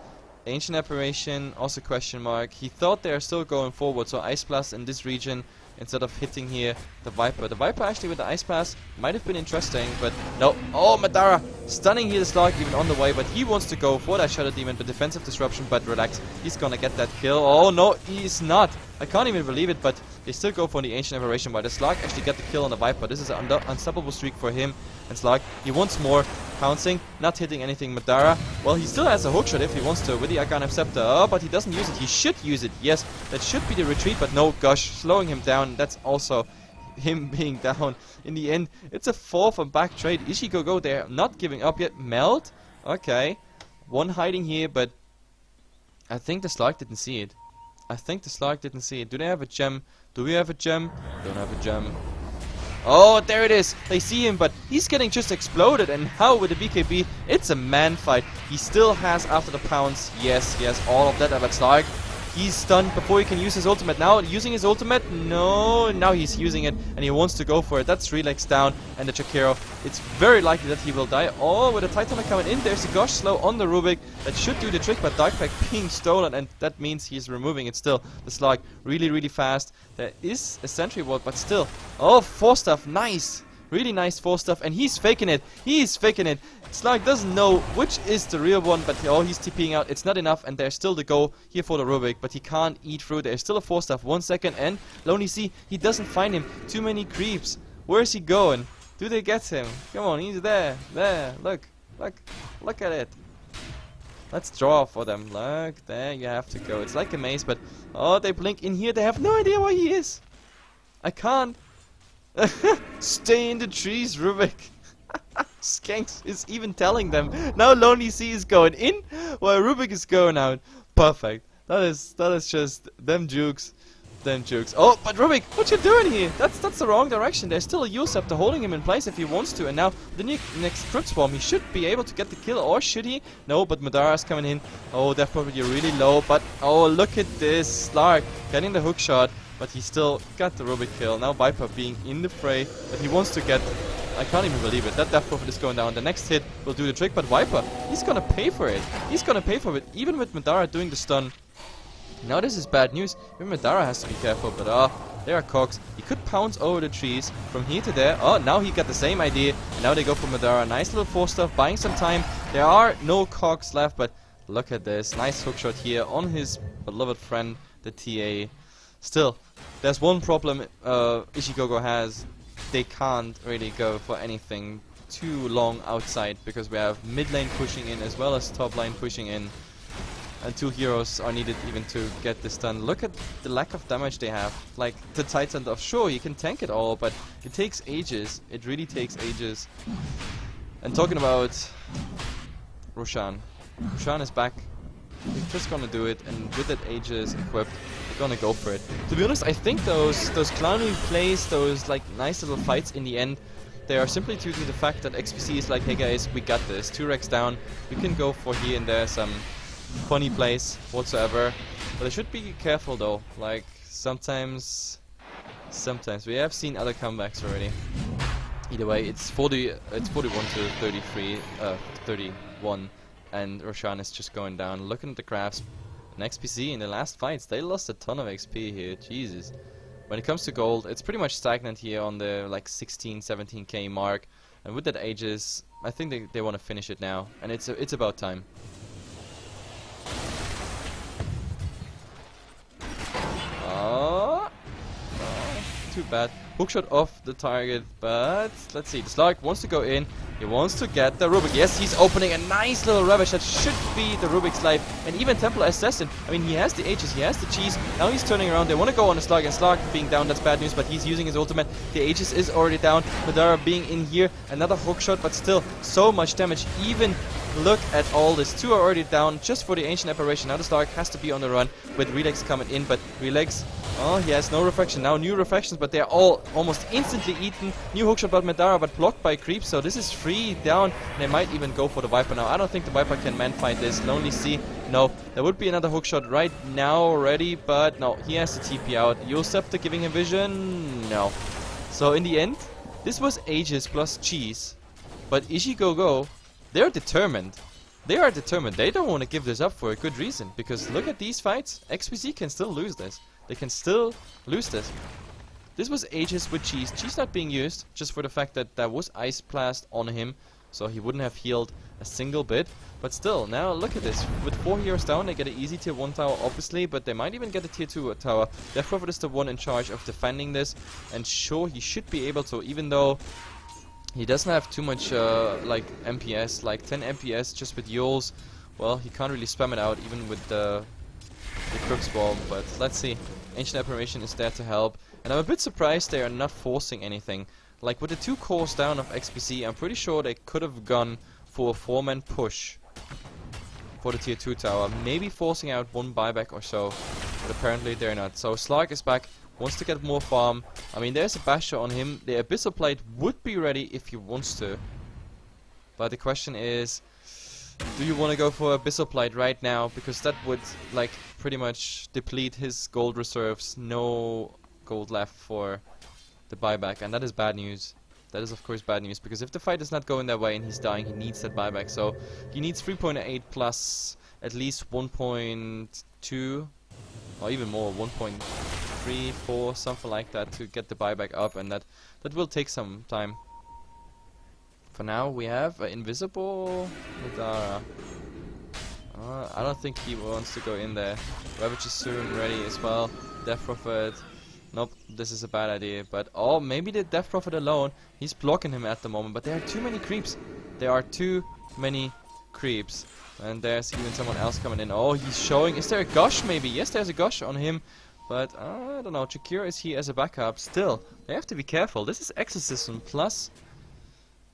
Ancient Apparition, also question mark. He thought they are still going forward, so Ice Blast in this region instead of hitting here the Viper. The Viper actually with the Ice Blast might have been interesting, but no. Oh, Madara stunning here the Slark even on the way, but he wants to go for that Shadow Demon, but defensive disruption, but relax. He's gonna get that kill. Oh no, he is not. I can't even believe it, but they still go for the Ancient Aberration, but the Slark actually get the kill on the Viper. This is an unstoppable streak for him. And Slark, he wants more. Pouncing, not hitting anything. Madara, well, he still has a hookshot if he wants to with the Arcana Scepter. Oh, but he doesn't use it. He should use it. Yes, that should be the retreat, but no, gosh, slowing him down. That's also him being down. In the end, it's a 4 from back trade. Ichigogo, they're not giving up yet. Melt, okay. One hiding here, but I think the Slark didn't see it. I think the Slark didn't see it. Do they have a gem? Do we have a gem? Don't have a gem. Oh, there it is. They see him, but he's getting just exploded. And now with the BKB, it's a man fight. He still has after the pounce. Yes, all of that. But Slark, he's stunned before he can use his ultimate. Now using his ultimate? No, now he's using it and he wants to go for it. That's Relax down, and the Chakiro, it's very likely that he will die. Oh, with the Titan coming in, there's a Gosh Slow on the Rubik. That should do the trick, but Dark Pact being stolen, and that means he's removing it still. The Slark really fast. There is a sentry ward, but still. Oh, 4-stuff, nice. Really nice 4-stuff, and he's faking it. He's faking it. Slark doesn't know which is the real one, but oh, he's TPing out. It's not enough, and there's still the go here for the Rubik, but he can't eat through. There's still a 4-stuff. 1 second, and Lonely Sea, he doesn't find him. Too many creeps. Where is he going? Do they get him? Come on, he's there. There. Look at it. Let's draw for them. Look, there you have to go. It's like a maze, but oh, they blink in here. They have no idea where he is. I can't. Stay in the trees, Rubik. Skanks is even telling them. Now Lonely Sea is going in while Rubik is going out. Perfect. That is just them jukes. Then jukes. Oh, but Rubik, what you doing here? That's the wrong direction. There's still a Kiilstofte holding him in place if he wants to. And now the next crit swarm, he should be able to get the kill, or should he? No, but Madara's coming in. Oh, Death Prophet, you're really low. But oh, look at this, Slark getting the hook shot, but he still got the Rubik kill. Now Viper being in the fray, but he wants to get. I can't even believe it. That Death Prophet is going down. The next hit will do the trick, but Viper, he's gonna pay for it. He's gonna pay for it, even with Madara doing the stun. Now this is bad news. Even Madara has to be careful, but there are cogs. He could pounce over the trees from here to there. Oh, now he got the same idea. And now they go for Madara. Nice little force stuff, buying some time. There are no cogs left, but look at this. Nice hookshot here on his beloved friend, the TA. Still, there's one problem Ichigogo has. They can't really go for anything too long outside, because we have mid lane pushing in as well as top lane pushing in. And 2 heroes are needed even to get this done. Look at the lack of damage they have. Like, the Titan of sure, you can tank it all, but it takes ages. It really takes ages. And talking about Roshan. Roshan is back. We're just gonna do it, and with that Aegis equipped, we're gonna go for it. To be honest, I think those clowny plays, those like nice little fights in the end, they are simply due to the fact that XPC is like, hey guys, we got this. 2 Rex down. We can go for here and there some funny plays whatsoever, but I should be careful though. Like sometimes we have seen other comebacks already. Either way, it's 41 to 33, 31, and Roshan is just going down. Looking at the graphs, and XPC in the last fights, they lost a ton of XP here. Jesus. When it comes to gold, it's pretty much stagnant here on the like 16-17k mark, and with that Aegis, I think they want to finish it now, and it's about time. Too bad. Hookshot off the target, but let's see. The Slark wants to go in. He wants to get the Rubik. Yes, he's opening a nice little rubbish that should be the Rubik's life. And even Templar Assassin. I mean, he has the Aegis, he has the cheese. Now he's turning around. They want to go on the Slark, and Slark being down, that's bad news, but he's using his ultimate. The Aegis is already down. Madara being in here. Another hookshot, but still so much damage. Even look at all this. 2 are already down just for the Ancient Apparition. Now the Slark has to be on the run with Relax coming in, but Relax, oh, he has no refraction. Now new refractions, but they're all almost instantly eaten. New hookshot by Madara, but blocked by creeps, so this is 3 down. They might even go for the Viper now. I don't think the Viper can man-fight this. Lonely Sea, no. There would be another hookshot right now already, but no. He has to TP out. Kiilstofte giving him vision? No. So in the end, this was Aegis plus cheese. But Ichigogo, they're determined. They are determined. They don't want to give this up for a good reason. Because look at these fights. XPC can still lose this. They can still lose this. This was Aegis with cheese. Cheese not being used, just for the fact that there was Ice Blast on him. So he wouldn't have healed a single bit. But still, now look at this. With 4 heroes down, they get an easy tier 1 tower, obviously. But they might even get a tier 2 tower. Death Prophet is the one in charge of defending this. And sure, he should be able to, even though he doesn't have too much like MPS, like 10 MPS just with Yules. Well, he can't really spam it out even with the Crypt Swarm, but let's see. Ancient Apparition is there to help, and I'm a bit surprised they are not forcing anything. Like with the 2 cores down of XPC, I'm pretty sure they could have gone for a 4-man push for the tier 2 tower, maybe forcing out 1 buyback or so, but apparently they're not. So Slark is back. Wants to get more farm. I mean, there's a Basher on him. The Abyssal Plate would be ready if he wants to. But the question is, do you want to go for Abyssal Plate right now? Because that would, like, pretty much deplete his gold reserves. No gold left for the buyback. And that is bad news. That is, of course, bad news. Because if the fight is not going their way and he's dying, he needs that buyback. So, he needs 3.8 plus at least 1.2. Or even more, 1.3, 4, something like that to get the buyback up, and that will take some time. For now, we have invisible Madara. I don't think he wants to go in there. Ravage is soon ready as well. Death Prophet. Nope, this is a bad idea. But oh, maybe the Death Prophet alone. He's blocking him at the moment, but there are too many creeps. There are too many creeps. And there's even someone else coming in. Oh, he's showing. Is there a gush maybe? Yes, there's a gush on him. But I don't know. Chikira is here as a backup. Still, they have to be careful. This is Exorcism plus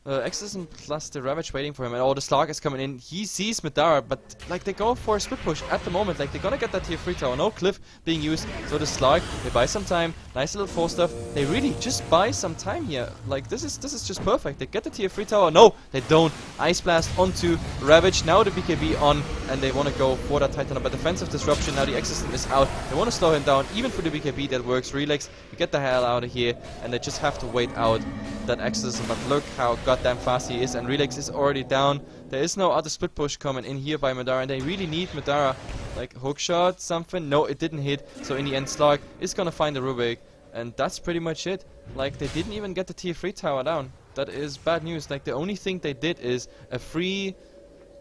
Exorcism plus the Ravage waiting for him, and the Slark is coming in. He sees Madara, but like they go for a split push at the moment. Like they're gonna get that tier 3 tower. No cliff being used. So the Slark, they buy some time. Nice little 4 stuff. They really just buy some time here. Like this is just perfect. They get the tier 3 tower. No, they don't. Ice Blast onto Ravage. Now the BKB on, and they want to go for that Titan. But defensive disruption. Now the Exorcism is out. They want to slow him down. Even for the BKB that works. Relax. You get the hell out of here, and they just have to wait out that Exorcism. But look how goddamn fast he is, and Relax is already down. There is no other split push coming in here by Madara, and they really need Madara. Like hookshot, something. No, it didn't hit. So in the end, Slark is gonna find the Rubik, and that's pretty much it. Like they didn't even get the tier 3 tower down. That is bad news. Like the only thing they did is a free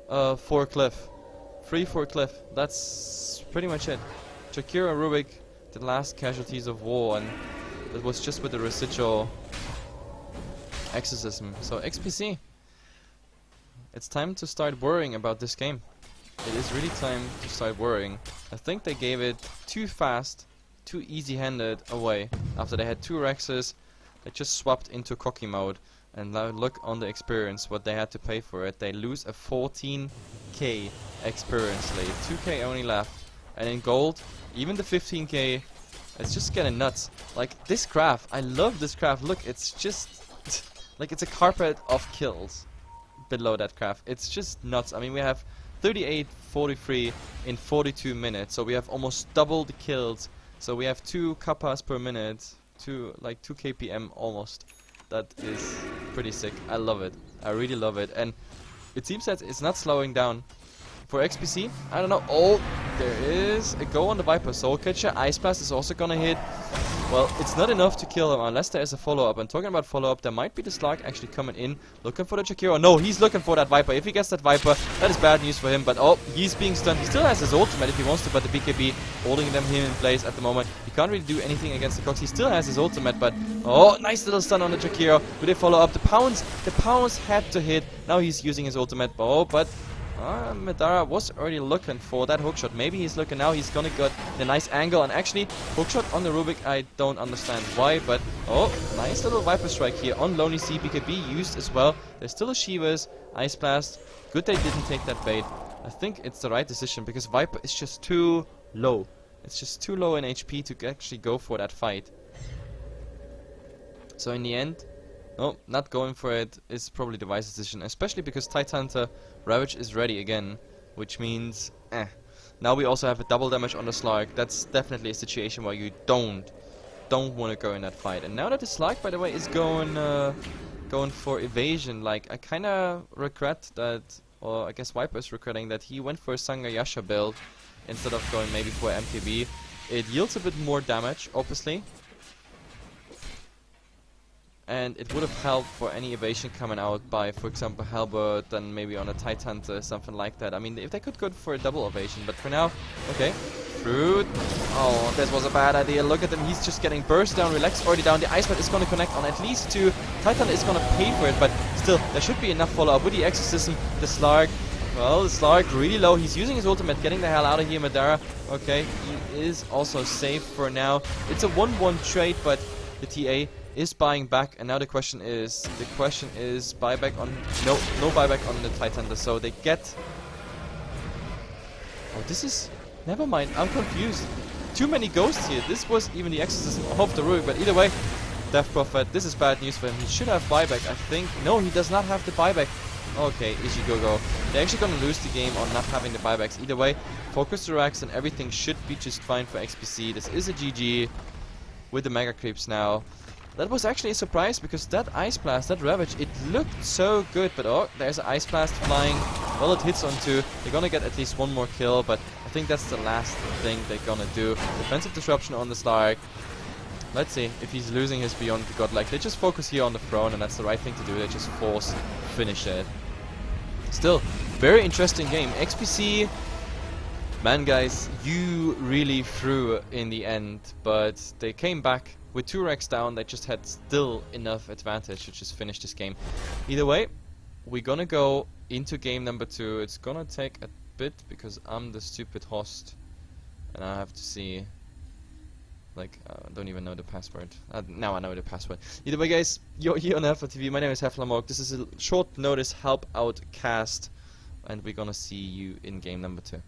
4 cliff. Free 4 cliff. That's pretty much it. Jakira Rubik, the last casualties of war, and it was just with the residual Exorcism. So XPC, it's time to start worrying about this game. It is really time to start worrying. I think they gave it too fast, too easy-handed away. After they had 2 Rexes, they just swapped into cocky mode. And now look on the experience, what they had to pay for it. They lose a 14k experience lead. 2k only left. And in gold, even the 15k, it's just getting nuts. Like this graph, I love this graph. Look, it's just like it's a carpet of kills below that graph. It's just nuts. I mean, we have 38, 43 in 42 minutes. So we have almost double the kills. So we have 2 kappas per minute, 2 kpm almost. That is pretty sick. I love it. I really love it. And it seems that it's not slowing down. For XPC, I don't know. Oh, there is a go on the Viper. Soul Catcher. Ice Blast is also gonna hit. Well, it's not enough to kill him unless there is a follow-up. And talking about follow-up, there might be the Slark actually coming in, looking for the Jakiro. No, he's looking for that Viper. If he gets that Viper, that is bad news for him. But oh, he's being stunned. He still has his ultimate if he wants to, but the BKB holding him in place at the moment. He can't really do anything against the Cox. He still has his ultimate, but oh, nice little stun on the Jakiro. Do they follow up? The pounds had to hit. Now he's using his ultimate. Oh, but Madara was already looking for that hookshot. Maybe he's looking now. He's gonna get a nice angle, and actually hookshot on the Rubik. I don't understand why, but oh, nice little Viper Strike here on Lonely Sea. BKB used as well. There's still a Shivas, Ice Blast. Good they didn't take that bait. I think it's the right decision because Viper is just too low. It's just too low in HP to actually go for that fight. So in the end, no, not going for it is probably the wise decision, especially because Tidehunter Ravage is ready again, which means, Now we also have a double damage on the Slark. That's definitely a situation where you don't want to go in that fight. And now that the Slark, by the way, is going for evasion, like I kind of regret that, or I guess Viper's regretting that he went for a Sangayasha build instead of going maybe for MKB. It yields a bit more damage, obviously. And it would have helped for any evasion coming out by, for example, Halbert, and maybe on a Tidehunter, something like that. I mean, if they could go for a double evasion, but for now, okay. Fruit. Oh, this was a bad idea. Look at him, he's just getting burst down, Relax already down. The Ice Bat is going to connect on at least 2. Titan is going to pay for it, but still, there should be enough follow-up with the Exorcism. The Slark, well, the Slark really low. He's using his ultimate, getting the hell out of here, Madara. Okay, he is also safe for now. It's a 1-1 trade, but the TA is buying back, and now the question is buyback on no buyback on the Tidehunter, so they get. Oh, this is, never mind, I'm confused. Too many ghosts here. This was even the Exorcism of the Rubik, but either way, Death Prophet, this is bad news for him. He should have buyback, I think. No, he does not have the buyback. Okay, Ichigogo. They're actually gonna lose the game on not having the buybacks. Either way, focus the racks and everything should be just fine for XPC. This is a GG with the Mega Creeps now. That was actually a surprise because that Ice Blast, that Ravage, it looked so good, but oh, there's an Ice Blast flying. Well, it hits on 2. They're gonna get at least 1 more kill, but I think that's the last thing they're gonna do. Defensive disruption on the Slark. Let's see if he's losing his Beyond the Godlike. They just focus here on the throne, and that's the right thing to do. They just force finish it. Still, very interesting game. XPC, man, guys, you really threw in the end, but they came back. With 2 racks down, they just had still enough advantage to just finish this game. Either way, we're gonna go into game number 2. It's gonna take a bit because I'm the stupid host. And I have to see Like, don't even know the password. Now I know the password. Either way, guys, you're here on HeflaTV. My name is HeflaMorg. This is a short notice help out cast, and we're gonna see you in game number 2.